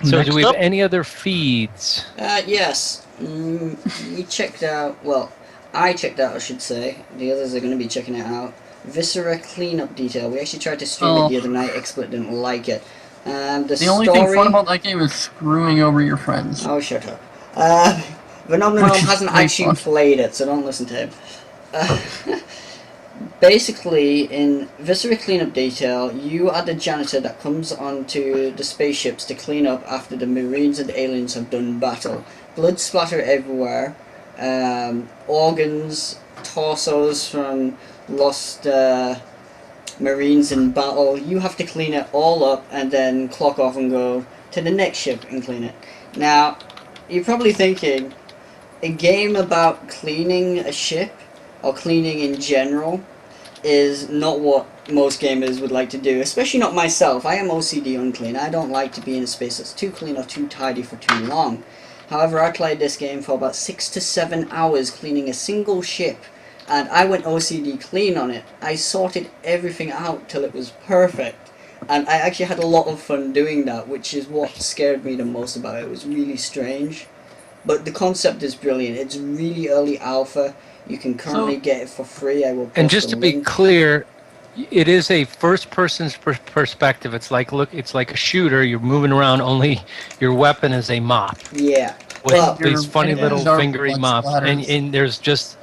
Next do we have up? any other feeds? Yes. We checked out, well, I checked out, I should say. The others are going to be checking it out. Viscera Cleanup Detail. We actually tried to stream it the other night. XSplit didn't like it. The only thing fun about that game is screwing over your friends. Oh, shut up. Phenomenon Which is hasn't pretty actually fun. played it, so don't listen to him. Basically, in Viscera Cleanup Detail, you are the janitor that comes onto the spaceships to clean up after the Marines and aliens have done battle. Blood splatter everywhere, organs, torsos from lost Marines in battle. You have to clean it all up and then clock off and go to the next ship and clean it. Now, you're probably thinking, a game about cleaning a ship, or cleaning in general, is not what most gamers would like to do, especially not myself. I am OCD on clean. I don't like to be in a space that's too clean or too tidy for too long. However, I played this game for about 6 to 7 hours cleaning a single ship, and I went OCD clean on it. I sorted everything out till it was perfect, and I actually had a lot of fun doing that, which is what scared me the most about it. It was really strange, but the concept is brilliant. It's really early alpha. You can currently get it for free. I will post And just a to be link. clear, it is a first person's perspective. It's like it's like a shooter. You're moving around. Only your weapon is a mop Yeah. with Well, these funny and little there are fingery blood mops. splatters. And there's just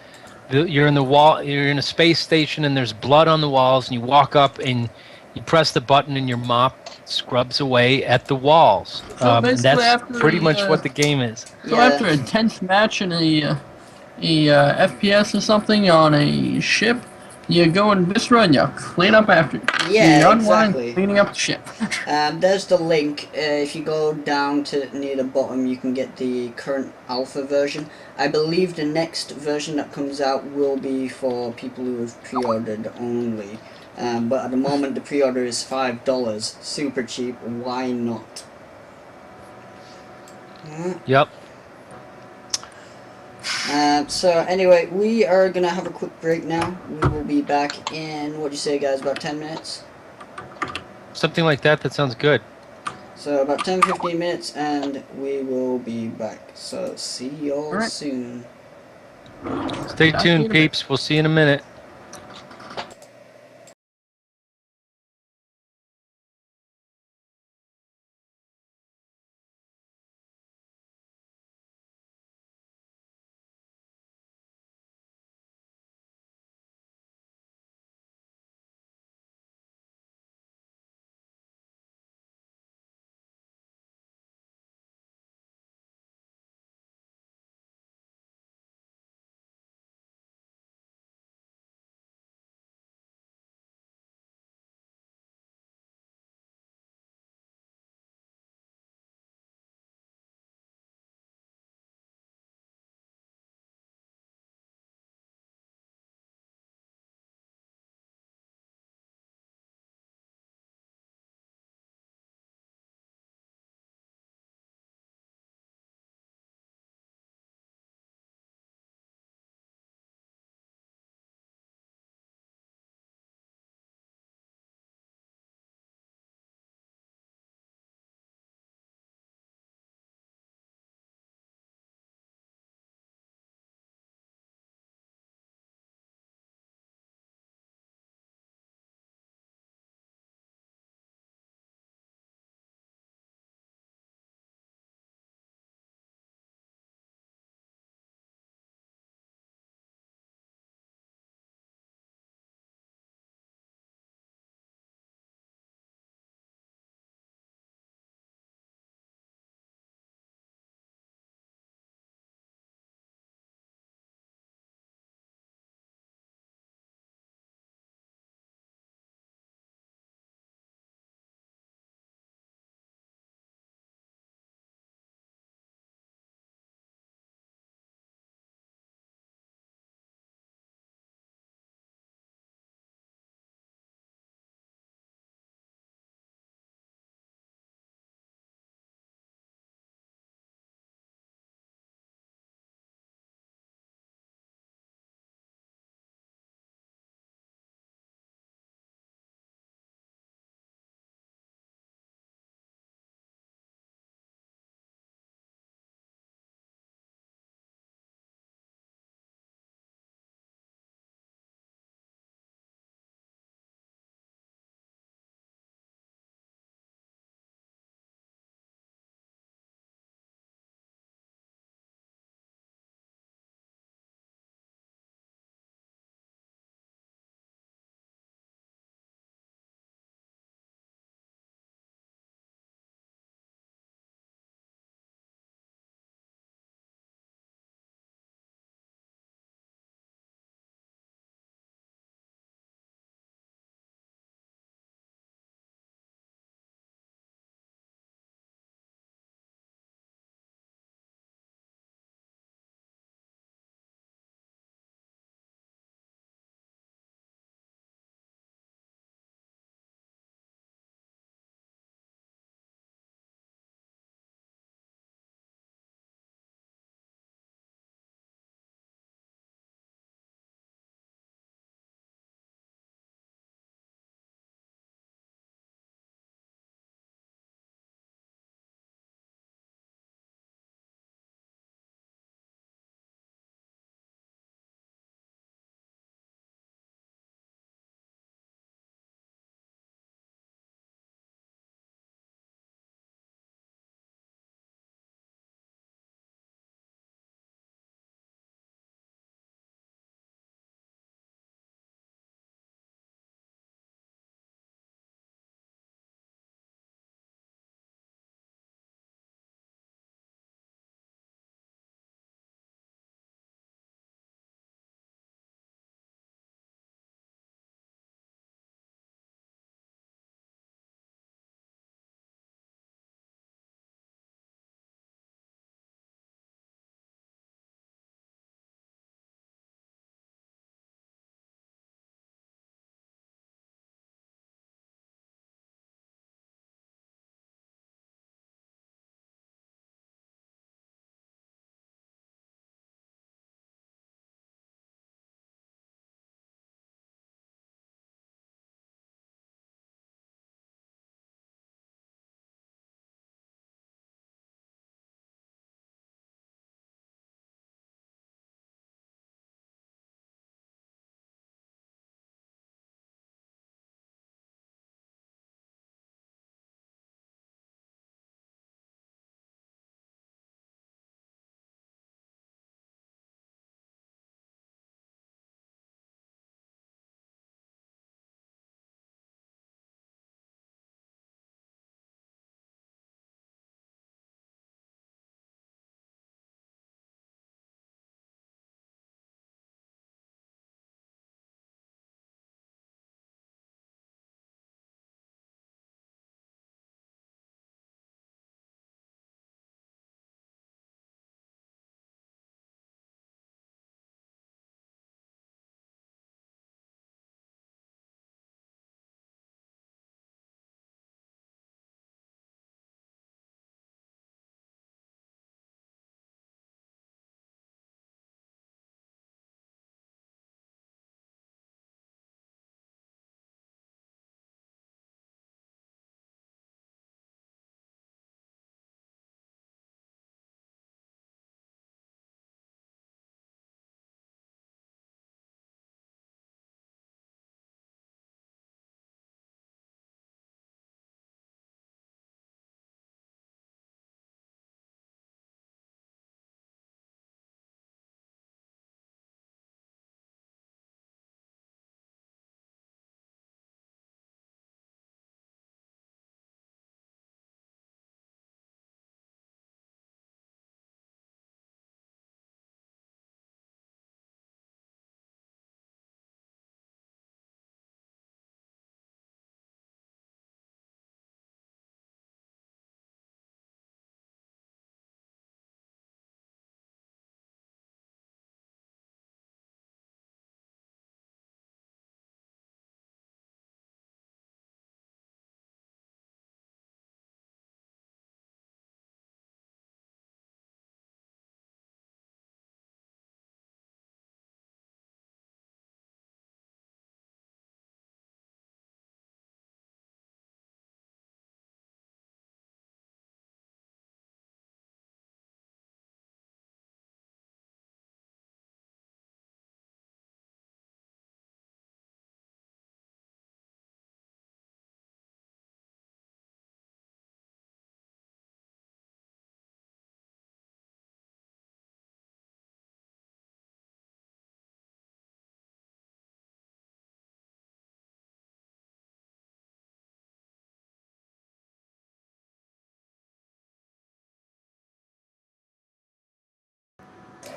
you're in the wall. You're in a space station, and there's blood on the walls. And you walk up and you press the button, and your mop scrubs away at the walls. So And basically, that's after pretty much what the game is. So yeah. after a tense match in a FPS or something on a ship, you go in Viscera and you clean up after. Yeah, you unwind exactly. cleaning up the ship. There's the link. If you go down to near the bottom, you can get the current alpha version. I believe the next version that comes out will be for people who have pre-ordered only. But at the moment, the pre-order is $5. Super cheap. Why not? Yep. So anyway, we are gonna have a quick break now. We will be back in, what do you say, guys, about 10 minutes? Something like that. That sounds good. So about 10-15 minutes and we will be back. So see y'all Alright. soon. Stay Talk to you in a tuned, bit. peeps. We'll see you in a minute.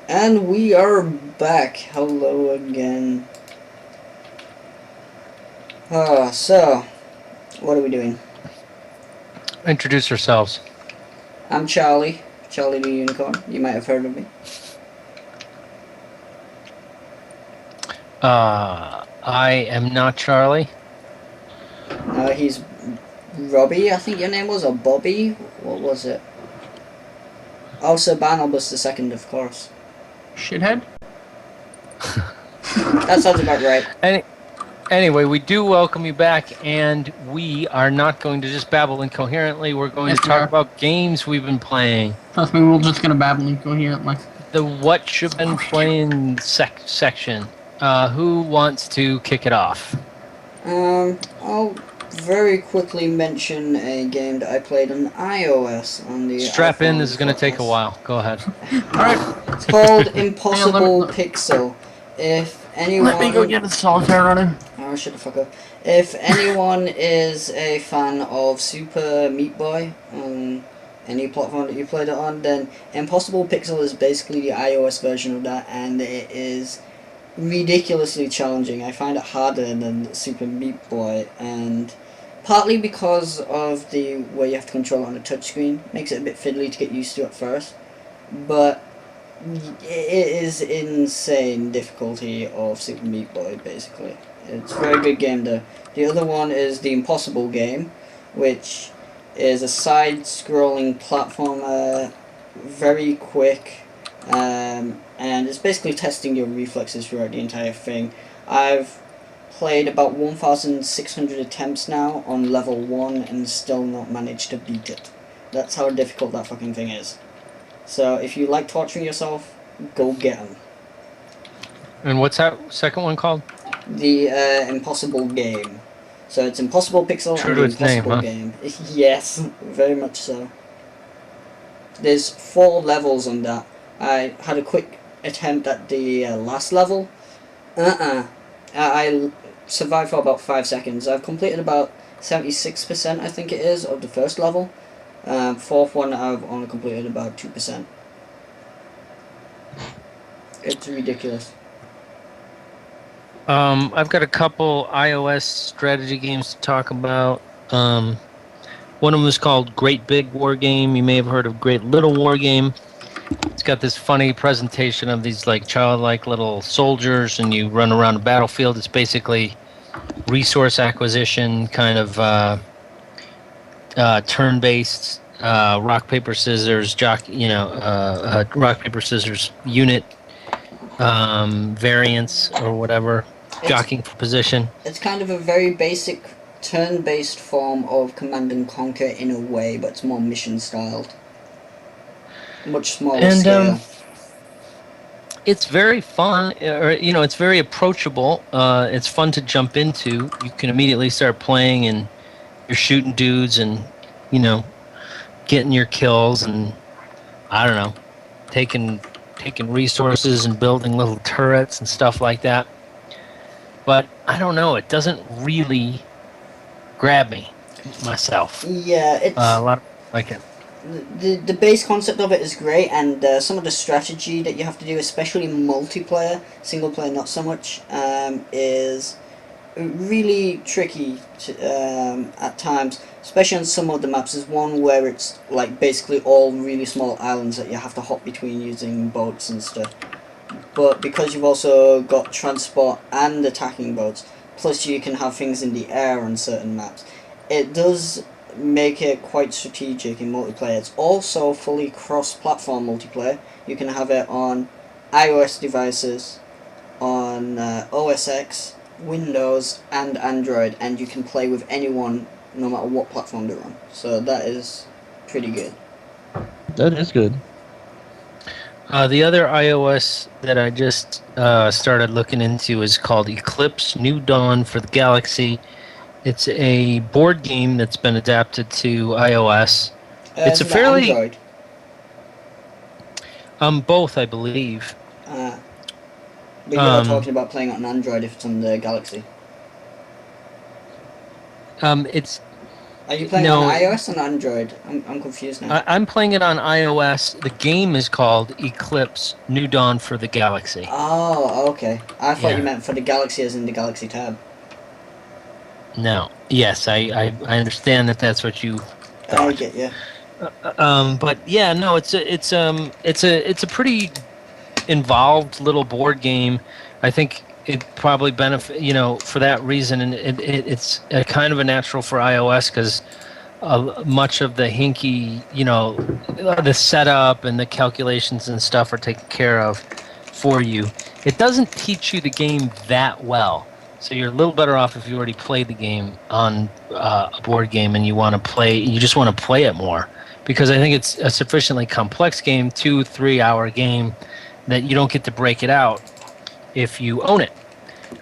And we are back. Hello again. So, what are we doing? Introduce yourselves. I'm Charlie. Charlie the Unicorn. You might have heard of me. I am not Charlie. He's Robbie, I think your name was, or Bobby? What was it? Oh, Sir Barnabas II, of course. Shithead. That sounds about right. Anyway, we do welcome you back, and we are not going to just babble incoherently. We're going Yes, to we talk are. about games we've been playing. Trust me, we're just gonna babble incoherently. The what you've been playing section. Who wants to kick it off? I'll very quickly mention a game that I played on iOS on the Strap in. iPhone This is going to take a 4S. while. Go ahead. Alright, It's called Impossible let me- Pixel. If anyone... let me go get a solitaire running. Oh, shut the fuck up. If anyone is a fan of Super Meat Boy on any platform that you played it on, then Impossible Pixel is basically the iOS version of that, and it is ridiculously challenging. I find it harder than Super Meat Boy, and partly because of the way you have to control it on the touchscreen, makes it a bit fiddly to get used to at first, but it is insane difficulty of Super Meat Boy, basically. It's a very good game though. The other one is the Impossible game, which is a side-scrolling platformer, very quick, and it's basically testing your reflexes throughout the entire thing. I've played about 1,600 attempts now on level 1 and still not managed to beat it. That's how difficult that fucking thing is. So if you like torturing yourself, go get them. And what's that second one called? The Impossible game. So it's Impossible Pixel True and to the its name, Impossible huh? game. Yes, very much so. There's 4 levels on that. I had a quick attempt at the last level. I survived for about 5 seconds. I've completed about 76%, I think it is, of the first level. Fourth one I've only completed about 2%. It's ridiculous. I've got a couple iOS strategy games to talk about. One of them is called Great Big War Game. You may have heard of Great Little War Game. It's got this funny presentation of these like childlike little soldiers, and you run around a battlefield. It's basically resource acquisition, kind of turn-based rock paper scissors rock paper scissors unit variants or whatever, jockeying for position. It's kind of a very basic turn-based form of Command and Conquer in a way, but it's more mission-styled. Much smaller scale. It's very fun, it's very approachable. It's fun to jump into. You can immediately start playing, and you're shooting dudes, and getting your kills, and I don't know, taking resources and building little turrets and stuff like that. But I don't know, it doesn't really grab me myself. Yeah, it's A lot like it. the base concept of it is great, and some of the strategy that you have to do, especially multiplayer, single player not so much, is really tricky at times, especially on some of the maps. There's one where it's like basically all really small islands that you have to hop between using boats and stuff, but because you've also got transport and attacking boats, plus you can have things in the air on certain maps, it does make it quite strategic in multiplayer. It's also fully cross-platform multiplayer. You can have it on iOS devices, on OS X, Windows, and Android, and you can play with anyone no matter what platform they're on. So that is pretty good. That is good. The other iOS that I just started looking into is called Eclipse New Dawn for the Galaxy. It's a board game that's been adapted to iOS. It's a Is it fairly Android? both, I believe. But you're talking about playing it on Android if it's on the Galaxy. It's Are you playing No. on iOS and Android? I'm confused now. I'm playing it on iOS. The game is called Eclipse: New Dawn for the Galaxy. Oh, okay. I thought Yeah. you meant for the Galaxy as in the Galaxy Tab. No. Yes, I understand that that's what you I thought. get you. But yeah, no, it's a pretty involved little board game. I think it probably benefit for that reason, and it's a kind of a natural for iOS because much of the hinky, the setup and the calculations and stuff are taken care of for you. It doesn't teach you the game that well, so you're a little better off if you already played the game on a board game and you just want to play it more, because I think it's a sufficiently complex game, 2-3 hour game, that you don't get to break it out if you own it.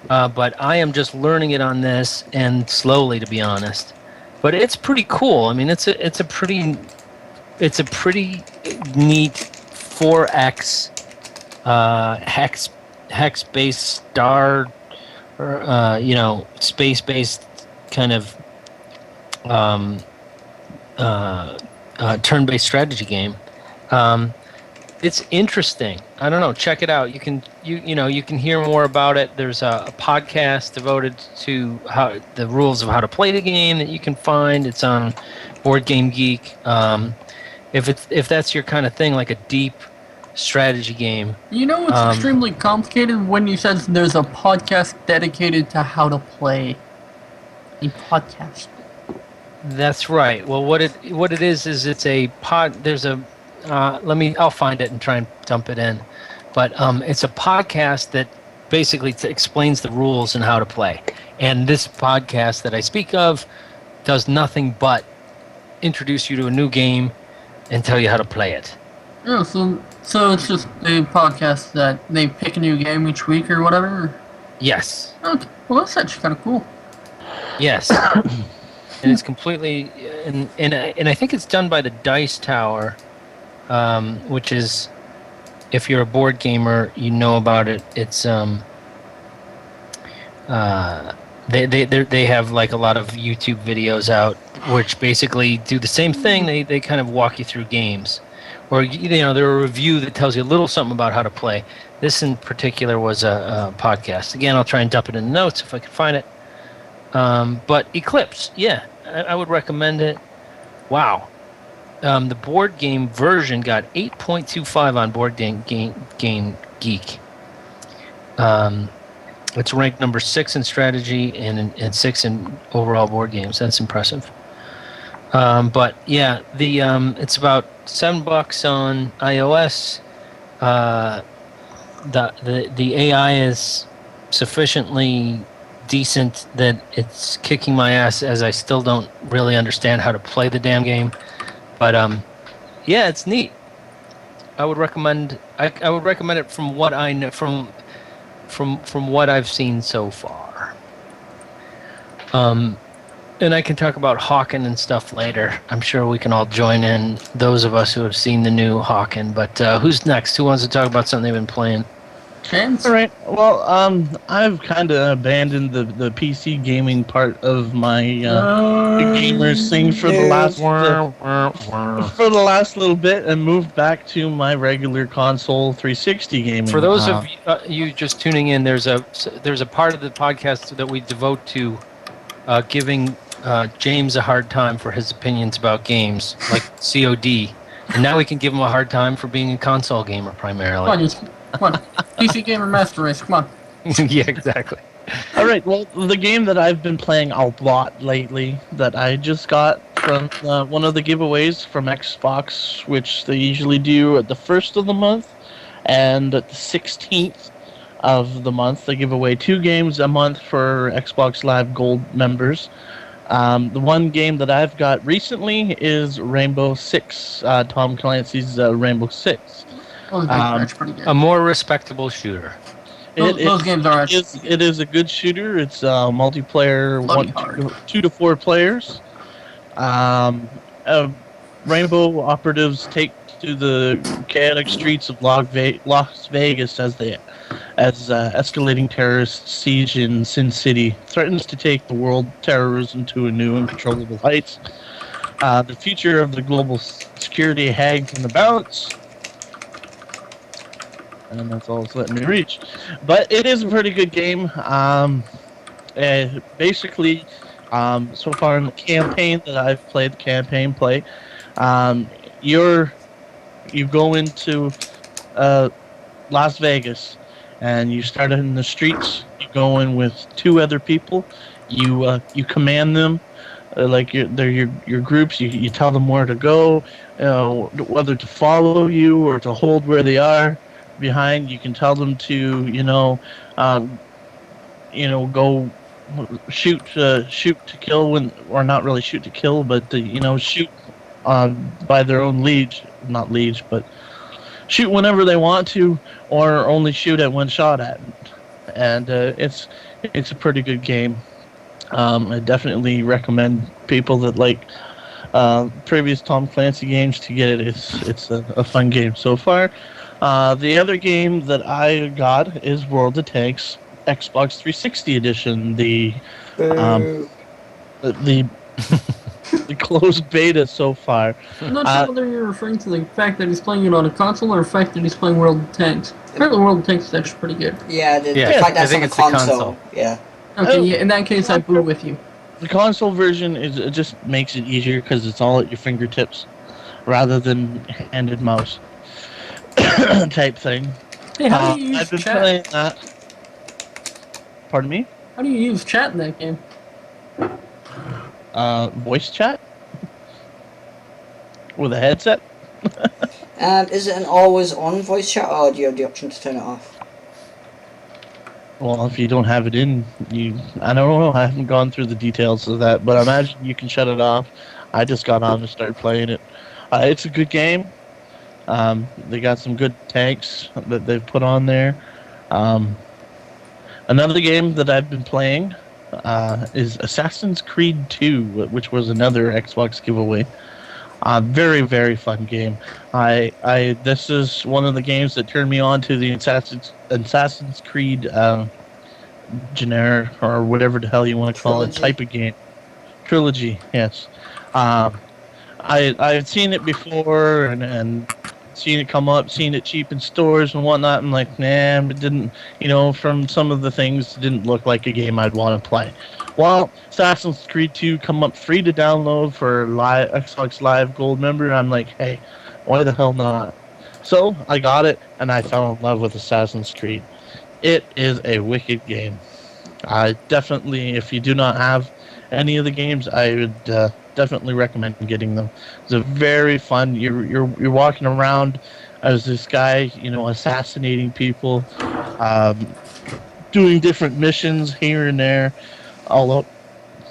But I am just learning it on this, and slowly, to be honest. But it's pretty cool. I mean, it's a pretty neat 4X hex based star, or space based kind of turn based strategy game. It's interesting. I don't know. Check it out. You can hear more about it. There's a podcast devoted to the rules of how to play the game that you can find. It's on Board Game Geek. If that's your kind of thing, like a deep strategy game. You know it's extremely complicated when you said there's a podcast dedicated to how to play a podcast. That's right. Well, what it is it's a pod. There's a I'll find it and try and dump it in. But it's a podcast that basically explains the rules and how to play. And this podcast that I speak of does nothing but introduce you to a new game and tell you how to play it. Oh, so it's just a podcast that they pick a new game each week or whatever? Yes. Okay. Well, that's actually kind of cool. Yes. And it's completely... And I think it's done by the Dice Tower, which is... If you're a board gamer, you know about it. It's they have like a lot of YouTube videos out, which basically do the same thing. They kind of walk you through games, or they're a review that tells you a little something about how to play. This in particular was a podcast. Again, I'll try and dump it in the notes if I can find it. But Eclipse, yeah, I would recommend it. Wow. The board game version got 8.25 on Board Game Geek. It's ranked number 6 in strategy and 6 in overall board games. That's impressive. But yeah, it's about $7 on iOS. The AI is sufficiently decent that it's kicking my ass, as I still don't really understand how to play the damn game. But yeah, it's neat. I would recommend. I would recommend it from what I know from what I've seen so far. And I can talk about Hawken and stuff later. I'm sure we can all join in, those of us who have seen the new Hawken. But who's next? Who wants to talk about something they've been playing? Chance? All right. Well, I've kind of abandoned the PC gaming part of my gamers thing for the last little bit, and moved back to my regular console 360 gaming. For those of you just tuning in, there's a part of the podcast that we devote to giving James a hard time for his opinions about games, like COD, and now we can give him a hard time for being a console gamer primarily. Come on. PC Gamer Master Race, come on. Yeah, exactly. All right. Well, the game that I've been playing a lot lately, that I just got from one of the giveaways from Xbox, which they usually do at the 1st of the month and at the 16th of the month. They give away 2 games a month for Xbox Live Gold members. The one game that I've got recently is Rainbow Six, Tom Clancy's Rainbow Six. That's pretty good. A more respectable shooter. Those games are actually... It is a good shooter. It's multiplayer, 2 to 4 players. Rainbow operatives take to the chaotic streets of Las Vegas as escalating terrorist siege in Sin City threatens to take the world terrorism to a new uncontrollable heights. The future of the global security hangs in the balance, and that's all it's letting me reach. But it is a pretty good game. Basically, so far in the campaign that I've played, the campaign play, um, you're you go into Las Vegas, and you start in the streets. You go in with two other people. You command them, like they're your groups. You tell them where to go, whether to follow you or to hold where they are behind. You can tell them to um, go shoot to kill when, or not really shoot to kill, but shoot by their own liege, not liege, but shoot whenever they want to, or only shoot at one shot at. And it's a pretty good game. I definitely recommend people that like previous Tom Clancy games to get it. It's a fun game so far. The other game that I got is World of Tanks Xbox 360 edition. Boo. The the closed beta so far. I'm not sure whether you're referring to the fact that he's playing it on a console or the fact that he's playing World of Tanks. Apparently World of Tanks is actually pretty good. Yeah, the Yeah, fact I that's think on a it's the console. console. Yeah. Okay, yeah, in that case I boo with you. The console version it just makes it easier because it's all at your fingertips, rather than handed mouse type thing. Hey, how do you use I've been chat? playing that. Pardon me? How do you use chat in that game? Voice chat with a headset. Is it an always-on voice chat, or do you have the option to turn it off? Well, if you don't have it in, I don't know. I haven't gone through the details of that, but I imagine you can shut it off. I just got on and started playing it. It's a good game. They got some good tanks that they've put on there. Another game that I've been playing is Assassin's Creed 2, which was another Xbox giveaway. Very, very fun game. This is one of the games that turned me on to the Assassin's Creed genre, or whatever the hell you want to call it, type of game. Trilogy, yes. I've seen it before and seen it come up, seen it cheap in stores and whatnot. I'm like, nah, it didn't, from some of the things, it didn't look like a game I'd want to play. Well, Assassin's Creed 2 come up free to download for Xbox Live Gold member. I'm like, hey, why the hell not? So I got it, and I fell in love with Assassin's Creed. It is a wicked game. I definitely, if you do not have any of the games, I would definitely recommend getting them. It's a very fun. You're walking around as this guy, assassinating people, doing different missions here and there, all up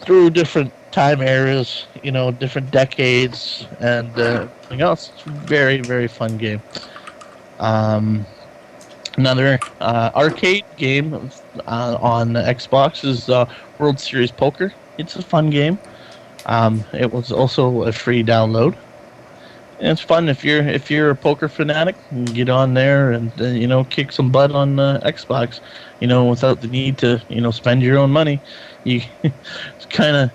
through different time eras, different decades, and everything else. It's a very, very fun game. Another arcade game on Xbox is World Series Poker. It's a fun game. It was also a free download. And it's fun if you're a poker fanatic. You can get on there and kick some butt on Xbox. Without the need to spend your own money. It's kind of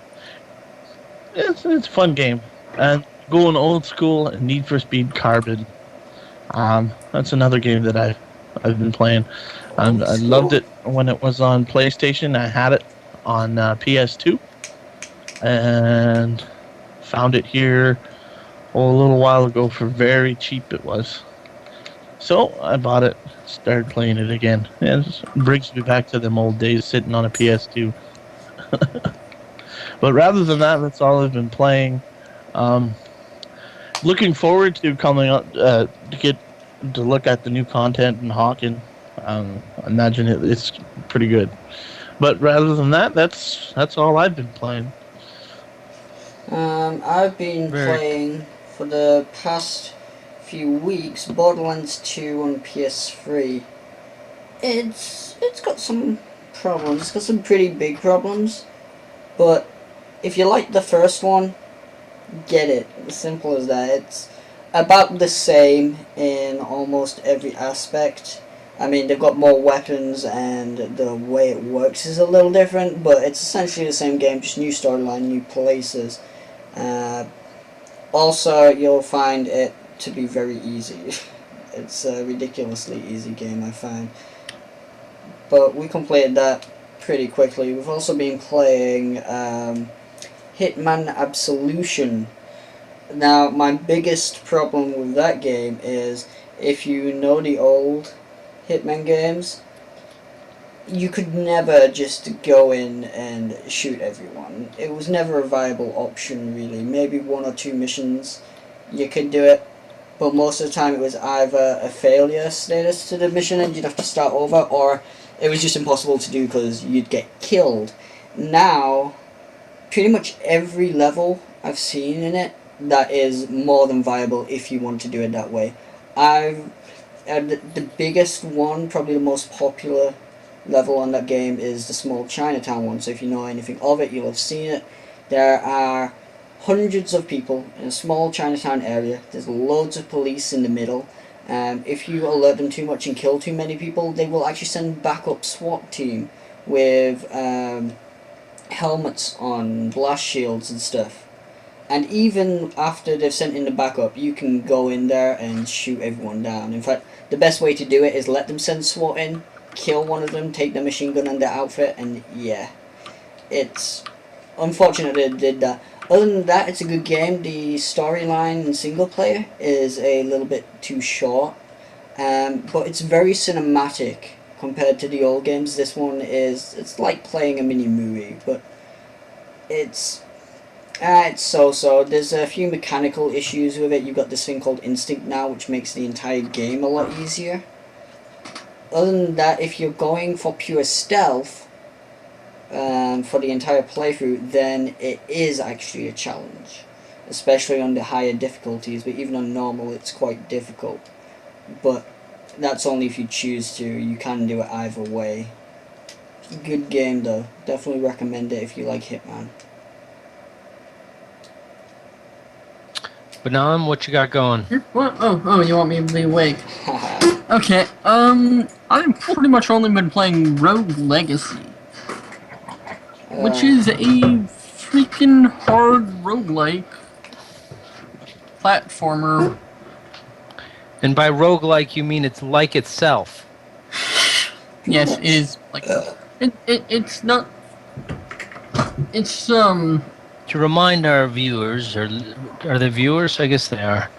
it's a fun game. And going old school, Need for Speed Carbon. That's another game that I've been playing. I loved it when it was on PlayStation. I had it on PS2, and found it here a little while ago for very cheap. It was. So I bought it, started playing it again. And it brings me back to them old days sitting on a PS2. But rather than that, that's all I've been playing. Looking forward to coming up to look at the new content in Hawken. I imagine it's pretty good. But rather than that, that's all I've been playing. I've been playing for the past few weeks Borderlands 2 on PS3. It's got some problems. It's got some pretty big problems, but if you like the first one, get it. As simple as that. about the same in almost every aspect. I mean, they've got more weapons and the way it works is a little different, but it's essentially the same game, just new storyline, new places. Also, you'll find it to be very easy. It's a ridiculously easy game, I find. But we completed that pretty quickly. We've also been playing Hitman Absolution. Now, my biggest problem with that game is, if you know the old Hitman games, you could never just go in and shoot everyone. It was never a viable option, really. Maybe 1 or 2 missions you could do it, but most of the time it was either a failure status to the mission and you'd have to start over, or it was just impossible to do because you'd get killed. Now, pretty much every level I've seen in it, that is more than viable if you want to do it that way. The biggest one, probably the most popular level on that game, is the small Chinatown one, so if you know anything of it, you'll have seen it. There are hundreds of people in a small Chinatown area. There's loads of police in the middle. If you alert them too much and kill too many people, they will actually send backup SWAT team with helmets on, blast shields and stuff. And even after they've sent in the backup, you can go in there and shoot everyone down. In fact, the best way to do it is let them send SWAT in, kill one of them, take their machine gun and their outfit, and yeah. It's unfortunate they did that. Other than that, it's a good game. The storyline and single player is a little bit too short, but it's very cinematic compared to the old games. This one it's like playing a mini movie, but it's so-so. There's a few mechanical issues with it. You've got this thing called Instinct now, which makes the entire game a lot easier. Other than that, if you're going for pure stealth for the entire playthrough, then it is actually a challenge, especially on the higher difficulties, but even on normal it's quite difficult. But that's only if you choose to. You can do it either way. Good game though. Definitely recommend it if you like Hitman. Banam, what you got going? What? Oh, you want me to be awake? Okay, I've pretty much only been playing Rogue Legacy, which is a freaking hard roguelike platformer. And by roguelike, you mean it's like itself. Yes, it is like it's not. It's To remind our viewers, or are they viewers? I guess they are.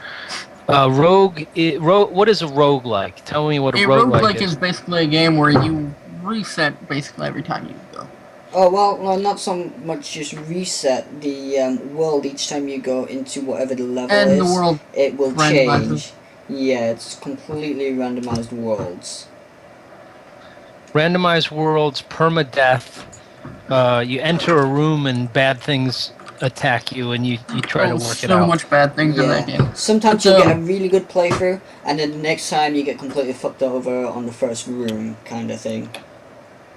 What is a roguelike? Tell me what a roguelike is basically a game where you reset basically every time you go. Oh, well, not so much just reset the world each time you go into whatever the level and is. The world it will randomizes. change. Yeah, it's completely randomized worlds. Randomized worlds, permadeath. You enter a room and bad things attack you, and you try to work it out. So much bad things in that game. Sometimes you get a really good playthrough, and then the next time you get completely fucked over on the first room, kind of thing.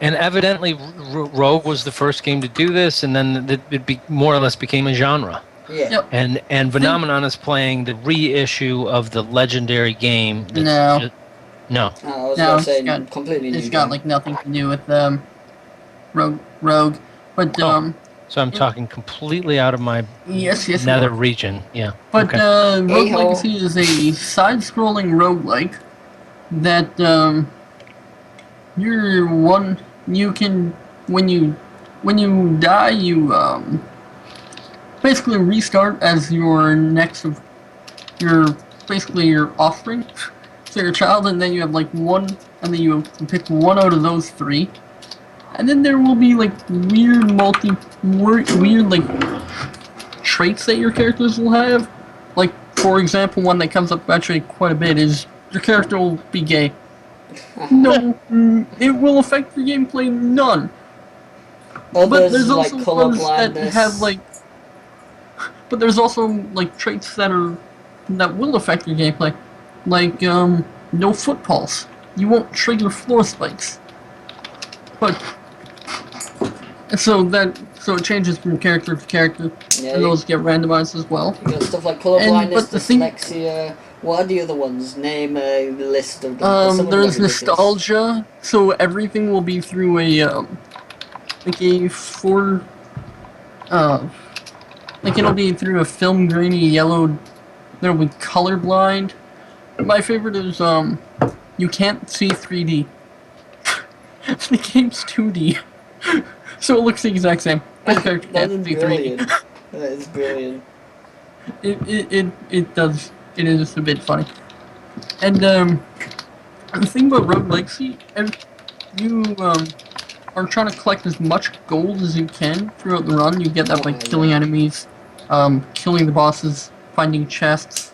And evidently, Rogue was the first game to do this, and then it more or less became a genre. Yeah. Yep. And Phenomenon is playing the reissue of the legendary game. No. No. I was gonna say completely new. It's got like nothing to do with Rogue, but So I'm talking completely out of my yes, nether region. Yeah. But okay. Rogue Legacy is a side-scrolling roguelike that you can when you die you basically restart as your your offspring, so your child, and then you have like one, and then you pick one out of those 3. And then there will be like weird like traits that your characters will have. Like, for example, one that comes up actually quite a bit is your character will be gay. No, it will affect your gameplay none. But there's also like ones that have like. But there's also like traits that will affect your gameplay, like no foot pulse. You won't trigger floor spikes. But So it changes from character to character, Yeah, and those get randomized as well. you got stuff like colorblindness, but the thing- dyslexia. What are the other ones? Name a list of them. Some of them are There's ridiculous. nostalgia, so everything will be through like a four, like it'll be through a film grainy yellow. There'll be colorblind. My favorite is you can't see 3D. The game's 2D, so it looks the exact same. But the character That is can't see 3D. brilliant. That is brilliant. It does. It is a bit funny. And the thing about Rogue Legacy, and you are trying to collect as much gold as you can throughout the run. You get that by killing enemies, killing the bosses, finding chests,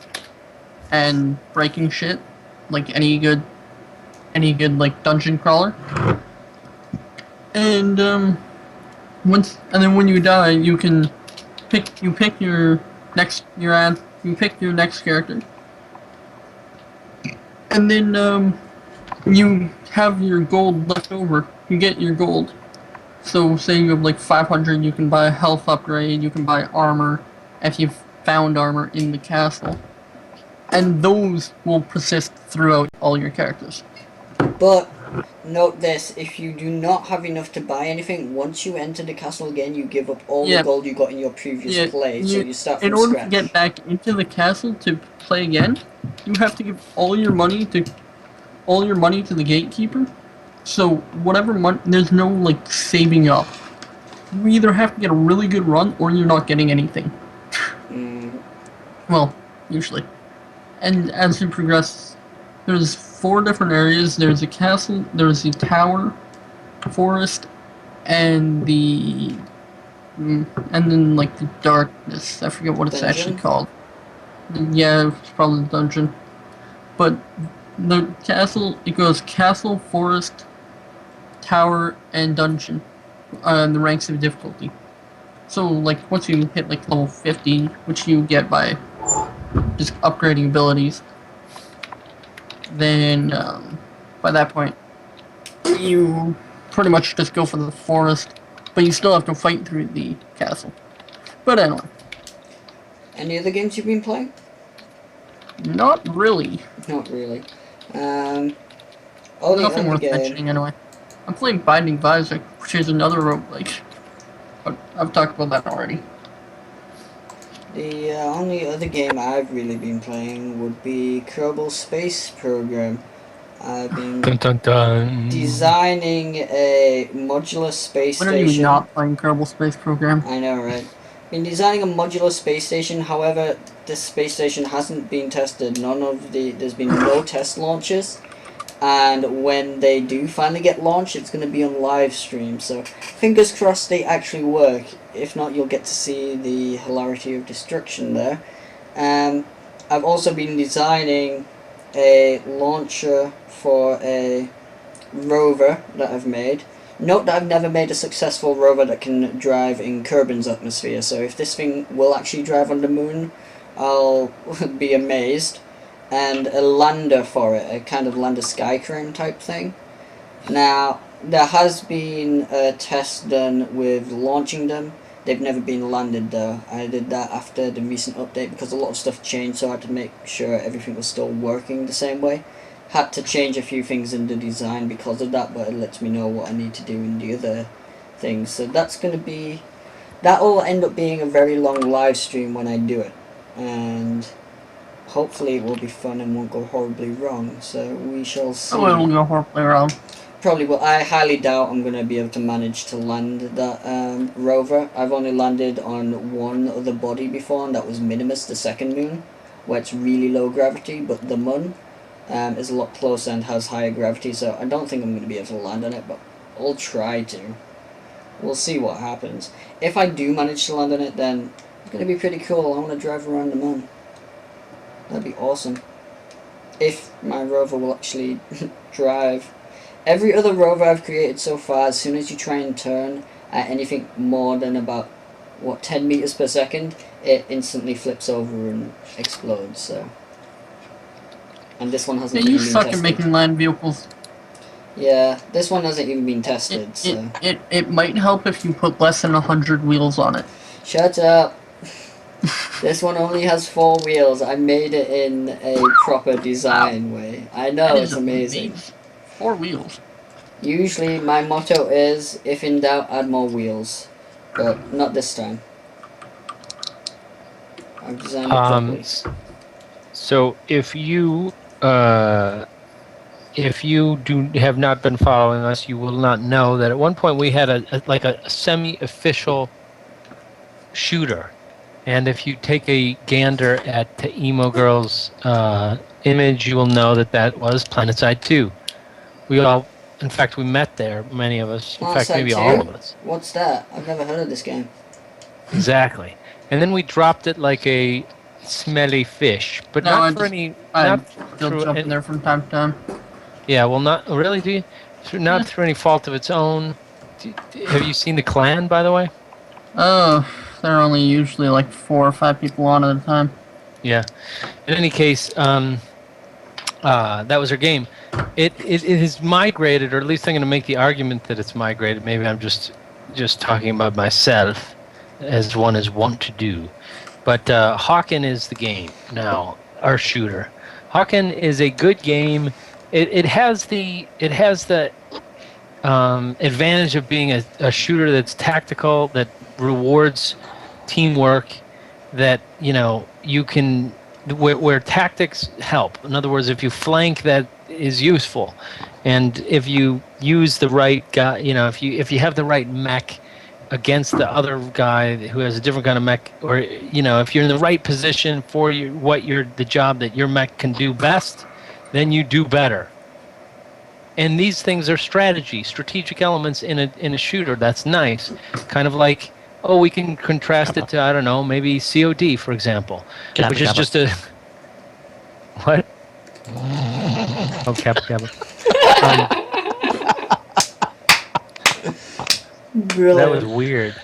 and breaking shit, like any good like dungeon crawler. And then when you die, you can pick your next character, and then you have your gold left over. You get your gold. So say you have like 500, you can buy a health upgrade, you can buy armor if you've found armor in the castle, and those will persist throughout all your characters. But note this: if you do not have enough to buy anything, once you enter the castle again, you give up all the gold you got in your previous play. So you start from in order scratch. to get back into the castle to play again, you have to give all your money to the gatekeeper. So whatever money, there's no like saving up. You either have to get a really good run or you're not getting anything. Well, usually. And as you progress, there's 4 different areas. There's a castle, there's the tower, forest, and then like the darkness. I forget what it's actually called. Yeah, it's probably the dungeon. But the castle, it goes castle, forest, tower, and dungeon. The ranks of difficulty. So like once you hit like level 50, which you get by just upgrading abilities, then by that point you pretty much just go for the forest, but you still have to fight through the castle. But anyway. Any other games you've been playing? Not really. Not really. Nothing worth mentioning anyway. I'm playing Binding of Isaac, which is another roguelike. But I've talked about that already. The only other game I've really been playing would be Kerbal Space Program. I've been designing a modular space station. When are you not playing Kerbal Space Program? I know, right? Been designing a modular space station. However, this space station hasn't been tested. There's been no test launches, and when they do finally get launched, it's going to be on live stream. So fingers crossed they actually work. If not, you'll get to see the hilarity of destruction there. I've also been designing a launcher for a rover that I've made. Note that I've never made a successful rover that can drive in Kerbin's atmosphere, so if this thing will actually drive on the moon, I'll be amazed. And a lander for it, a kind of lander sky crane type thing. Now, there has been a test done with launching them. They've never been landed though. I did that after the recent update because a lot of stuff changed, so I had to make sure everything was still working the same way. Had to change a few things in the design because of that, but it lets me know what I need to do in the other things. So that'll end up being a very long live stream when I do it, and hopefully it will be fun and won't go horribly wrong. So we shall see. Oh, it will go horribly wrong. Probably will. I highly doubt I'm going to be able to manage to land that rover. I've only landed on one other body before, and that was Minimus, the second moon, where it's really low gravity, but the Mun is a lot closer and has higher gravity, so I don't think I'm going to be able to land on it, but I'll try to. We'll see what happens. If I do manage to land on it, then it's going to be pretty cool. I want to drive around the moon. That'd be awesome. If my rover will actually drive. Every other rover I've created so far, as soon as you try and turn at anything more than about 10 meters per second, it instantly flips over and explodes. So, and this one hasn't Yeah, you even been suck tested. at making land vehicles. Yeah, this one hasn't even been tested, so... It might help if you put less than 100 wheels on it. Shut up! This one only has 4 wheels. I made it in a proper design way. I know, That it's is amazing. 4 wheels. Usually my motto is, if in doubt, add more wheels. But not this time. I've designed it properly. So if you have not been following us, you will not know that at one point we had a semi-official shooter, and if you take a gander at the Emo Girl's image, you will know that was PlanetSide 2. In fact, we met there, many of us. In fact, maybe all of us. What's that? I've never heard of this game. Exactly. And then we dropped it like a smelly fish, but not for any. I'm still jumping there from time to time. Yeah, well, not really. Do you? Not through any fault of its own. Have you seen the clan, by the way? Oh, there are only usually like 4 or 5 people on at a time. Yeah. In any case, that was our game. It has migrated, or at least I'm going to make the argument that it's migrated. Maybe I'm just talking about myself, as one is wont to do. But Hawken is the game now, our shooter. Hawken is a good game. It has the advantage of being a shooter that's tactical, that rewards teamwork, that you can where tactics help. In other words, if you flank, that is useful, and if you use the right guy, if you have the right mech against the other guy who has a different kind of mech, or if you're in the right position for the job that your mech can do best, then you do better. And these things are strategic elements in a shooter. That's nice. Kind of like, we can contrast it to, I don't know, maybe COD, for example, which is just a what? Oh, Kappa. Brilliant. That was weird.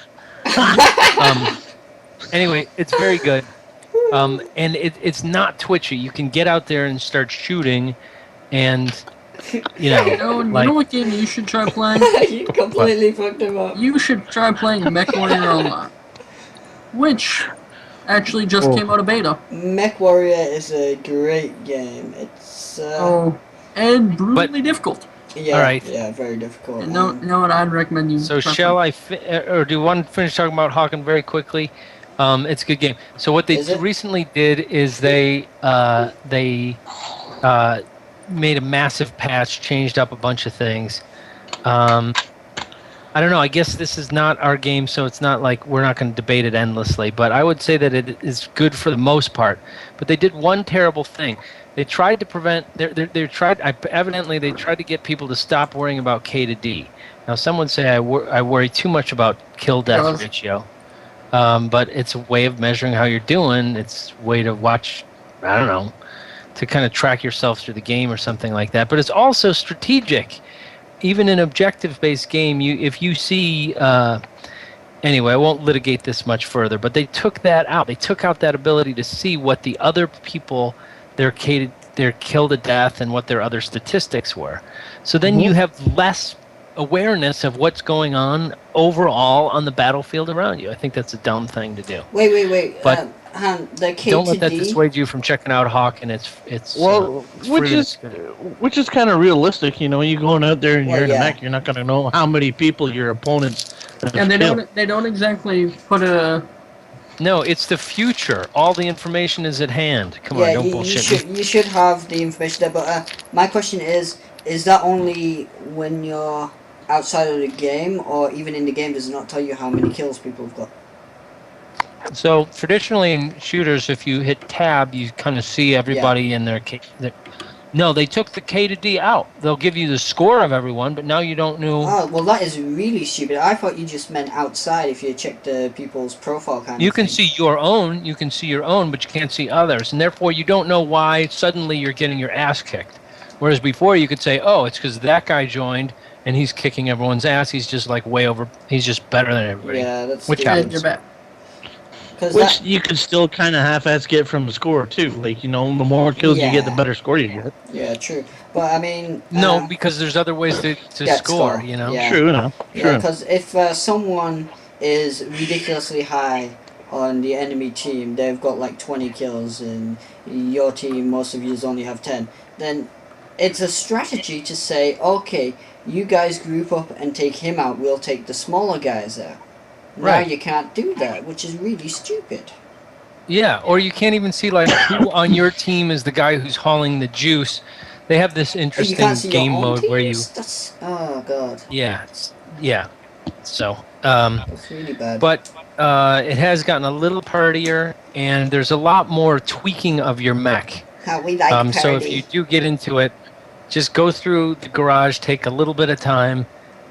Anyway, it's very good. And it's not twitchy. You can get out there and start shooting, and you know what game you should try playing? You completely fucked him up. You should try playing MechWarrior Online, which actually just came out of beta. MechWarrior is a great game. It's and brutally difficult. Yeah, all right. Yeah, very difficult. No, what I'd recommend you. So shall I, or do you want to finish talking about Hawken very quickly? It's a good game. So what they recently did is they made a massive patch, changed up a bunch of things. I don't know. I guess this is not our game, so it's not like we're not going to debate it endlessly. But I would say that it is good for the most part. But they did one terrible thing. They tried to prevent. Evidently, they tried to get people to stop worrying about K to D. Now, some would say I worry too much about kill-death ratio. But it's a way of measuring how you're doing. It's a way to watch. I don't know, to kind of track yourself through the game or something like that. But it's also strategic. Even in an objective-based game, if you see... anyway, I won't litigate this much further, but they took that out. They took out that ability to see what the other people, their kill to death, and what their other statistics were. So then you have less awareness of what's going on overall on the battlefield around you. I think that's a dumb thing to do. Wait. But the K don't to let that D? dissuade you from checking out Hawk, and it's which is kind of realistic. You going out there and you're in a mech, you're not going to know how many people your opponents have And killed. they don't exactly put a. No, it's the future. All the information is at hand. Come on, don't bullshit me. You should have the information there, but my question is that only when you're outside of the game, or even in the game does it not tell you how many kills people have got? So traditionally in shooters, if you hit tab, you kind of see everybody in their. No, they took the K to D out. They'll give you the score of everyone, but now you don't know. Oh, well, that is really stupid. I thought you just meant outside if you check the people's profile kind of You can thing. see your own. You can see your own, but you can't see others, and therefore you don't know why suddenly you're getting your ass kicked. Whereas before you could say, "Oh, it's because that guy joined and he's kicking everyone's ass. He's just like way over. He's just better than everybody." Yeah, that's which stupid. happens. You're back. Which you can still kind of half-ass get from the score too. Like the more kills you get, the better score you get. Yeah, true. But I mean, No, because there's other ways to yeah, score. You know. Yeah. True enough. True Yeah, enough. because if someone is ridiculously high on the enemy team, they've got like 20 kills, and your team, most of you only have 10, then it's a strategy to say, okay, you guys group up and take him out, we'll take the smaller guys out. Now Right. you can't do that, which is really stupid. Yeah, or you can't even see like who on your team is the guy who's hauling the juice. They have this You interesting can't see game your own mode teams? where you Oh god, yeah. So, that's really bad. but it has gotten a little partier, and there's a lot more tweaking of your mech. How we like party. So if you do get into it, just go through the garage, take a little bit of time,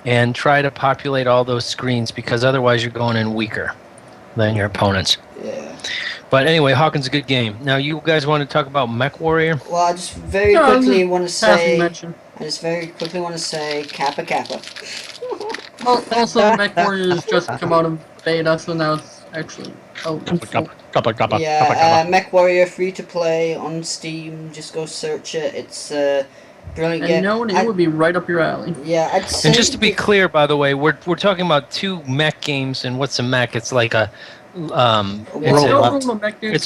and try to populate all those screens, because otherwise you're going in weaker than your opponents. Yeah. But anyway, Hawken's a good game. Now, you guys want to talk about Mech Warrior? Well, I just very No, quickly just want to passing say... mention. I just very quickly want to say Kappa Kappa. Also, Mech Warriors just come out of beta, so now it's actually out. Kappa. Yeah, Mech Warrior free to play on Steam. Just go search it. It's a brilliant game. And no, it would be right up your alley. Yeah, I'd say. And just to be clear, by the way, we're talking about two mech games, and what's a mech? It's like a it's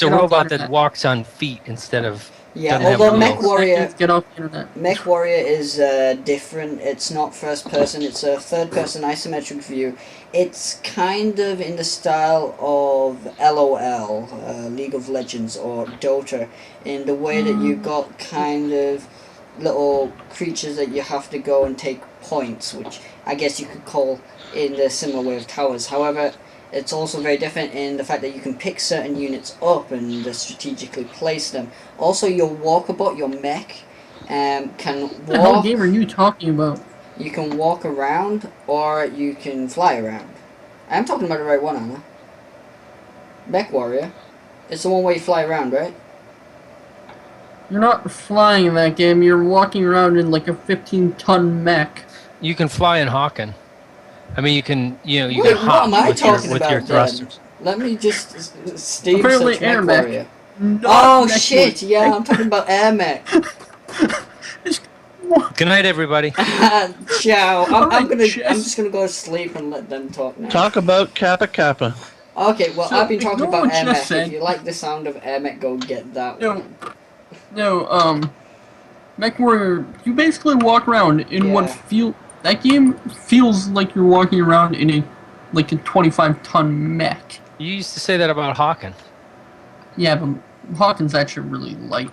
a robot that walks on feet instead of Yeah, doesn't have although wheels. Mech Warrior, Get off the internet. Mech Warrior is different. It's not first person. It's a third person isometric view. It's kind of in the style of LOL, League of Legends, or Dota, in the way that you got kind of little creatures that you have to go and take points, which I guess you could call in the similar way of towers. However, it's also very different in the fact that you can pick certain units up and strategically place them. Also, your walkabot, your mech, can What the hell walk. game are you talking about? You can walk around, or you can fly around. I'm talking about the right one, Anna. Mech Warrior. It's the one where you fly around, right? You're not flying in that game, you're walking around in like a 15-ton mech. You can fly in Hawken. I mean, you can Wait, can what hop am I with your talking with about your then? thrusters. Let me just Steve Apparently search air Mech mech. Warrior. Not Oh mech shit! warrior. Yeah, I'm talking about Air Mech. Good night, everybody. Ciao. I'm Alright, just gonna go to sleep and let them talk now. Talk about Kappa. Okay, well, So, I've been talking ignore about what Air Jess Mech. said. If you like the sound of Air Mech, go get that No. one. No, Mech Warrior, you basically walk around in what Yeah. that game feels like you're walking around in a 25-ton mech. You used to say that about Hawken. Yeah, but Hawkins actually really light.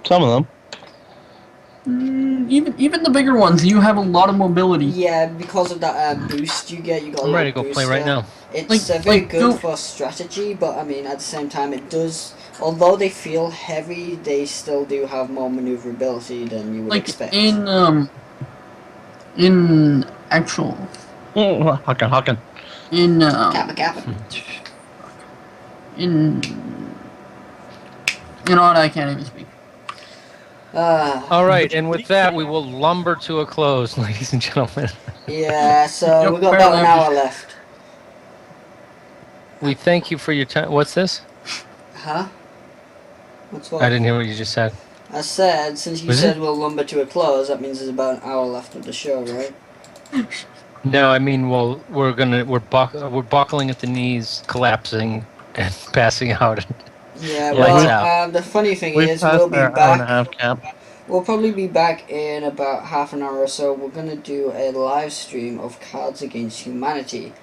Some of them. Even the bigger ones, you have a lot of mobility. Yeah, because of that boost you get, you got. I'm a ready to little go play boost right there. now. It's Like- very like, good don't- for strategy, but I mean, at the same time, it does. Although they feel heavy, they still do have more maneuverability than you would Like expect. in actual Hawken. in Kappa Kappa. in you know what, I can't even speak. All right, and with that, we will lumber to a close, ladies and gentlemen. Yeah, so Yep, we've got about an fair hour left. We thank you for your time. What's this? Huh? What's what? I didn't hear what you just said. I said, since you Was said it? we'll lumber to a close, that means there's about an hour left of the show, right? No, I mean, well, we're buckling at the knees, collapsing, and passing out. Yeah, Lights well, the funny thing We've is, passed we'll be our hour and a back. half cap. We'll probably be back in about half an hour or so. We're gonna do a live stream of Cards Against Humanity,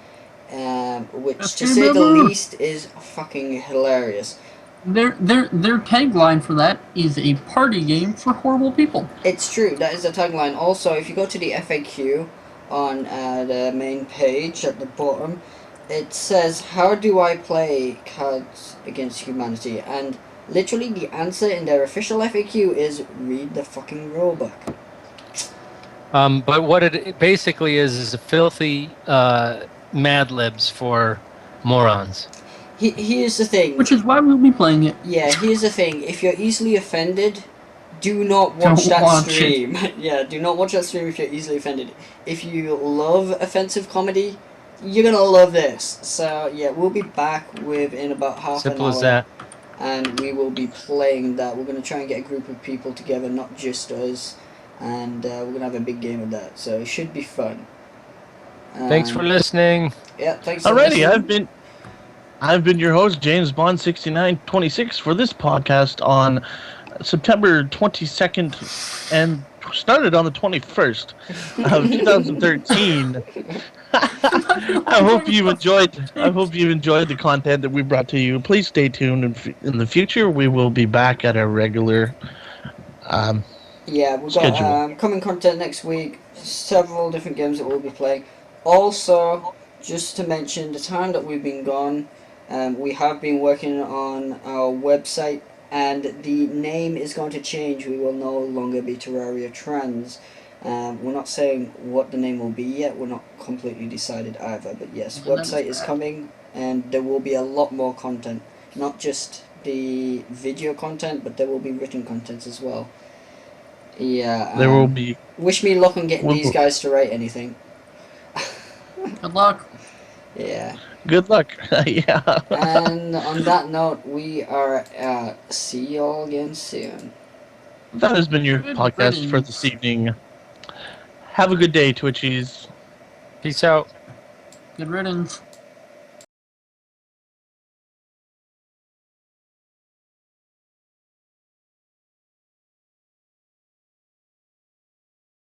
which, Just to say the remember- least, is fucking hilarious. Their tagline for that is a party game for horrible people. It's true. That is the tagline. Also, if you go to the FAQ on the main page at the bottom, it says, "How do I play Cards Against Humanity?" And literally, the answer in their official FAQ is read the fucking rulebook. But what it basically is a filthy Mad Libs for morons. Here's the thing. Which is why we'll be playing it. Yeah, here's the thing. If you're easily offended, do not watch Don't that watch it. stream. Yeah, do not watch that stream if you're easily offended. If you love offensive comedy, you're gonna love this. So yeah, we'll be back in about half Simple an hour. as that. and we will be playing that. We're going to try and get a group of people together, not just us, and we're going to have a big game of that. So it should be fun. Thanks for listening. Yeah, thanks for Alrighty, listening. I've been your host, James Bond 6926, for this podcast on September 22nd and started on the 21st of 2013. I hope you enjoyed the content that we brought to you. Please stay tuned in the future. We will be back at our regular Yeah, we've schedule. got coming content next week, several different games that we'll be playing. Also, just to mention the time that we've been gone, we have been working on our website, and the name is going to change. We will no longer be Terraria Trans. We're not saying what the name will be yet. We're not completely decided either. But yes, website is coming, and there will be a lot more content. Not just the video content, but there will be written content as well. Yeah. There will be. Wish me luck on getting these guys to write anything. Good luck. Yeah. Good luck. Yeah. And on that note, we are see you all again soon. That has been your Good podcast riddance. for this evening. Have a good day, Twitchies. Peace out. Good riddance.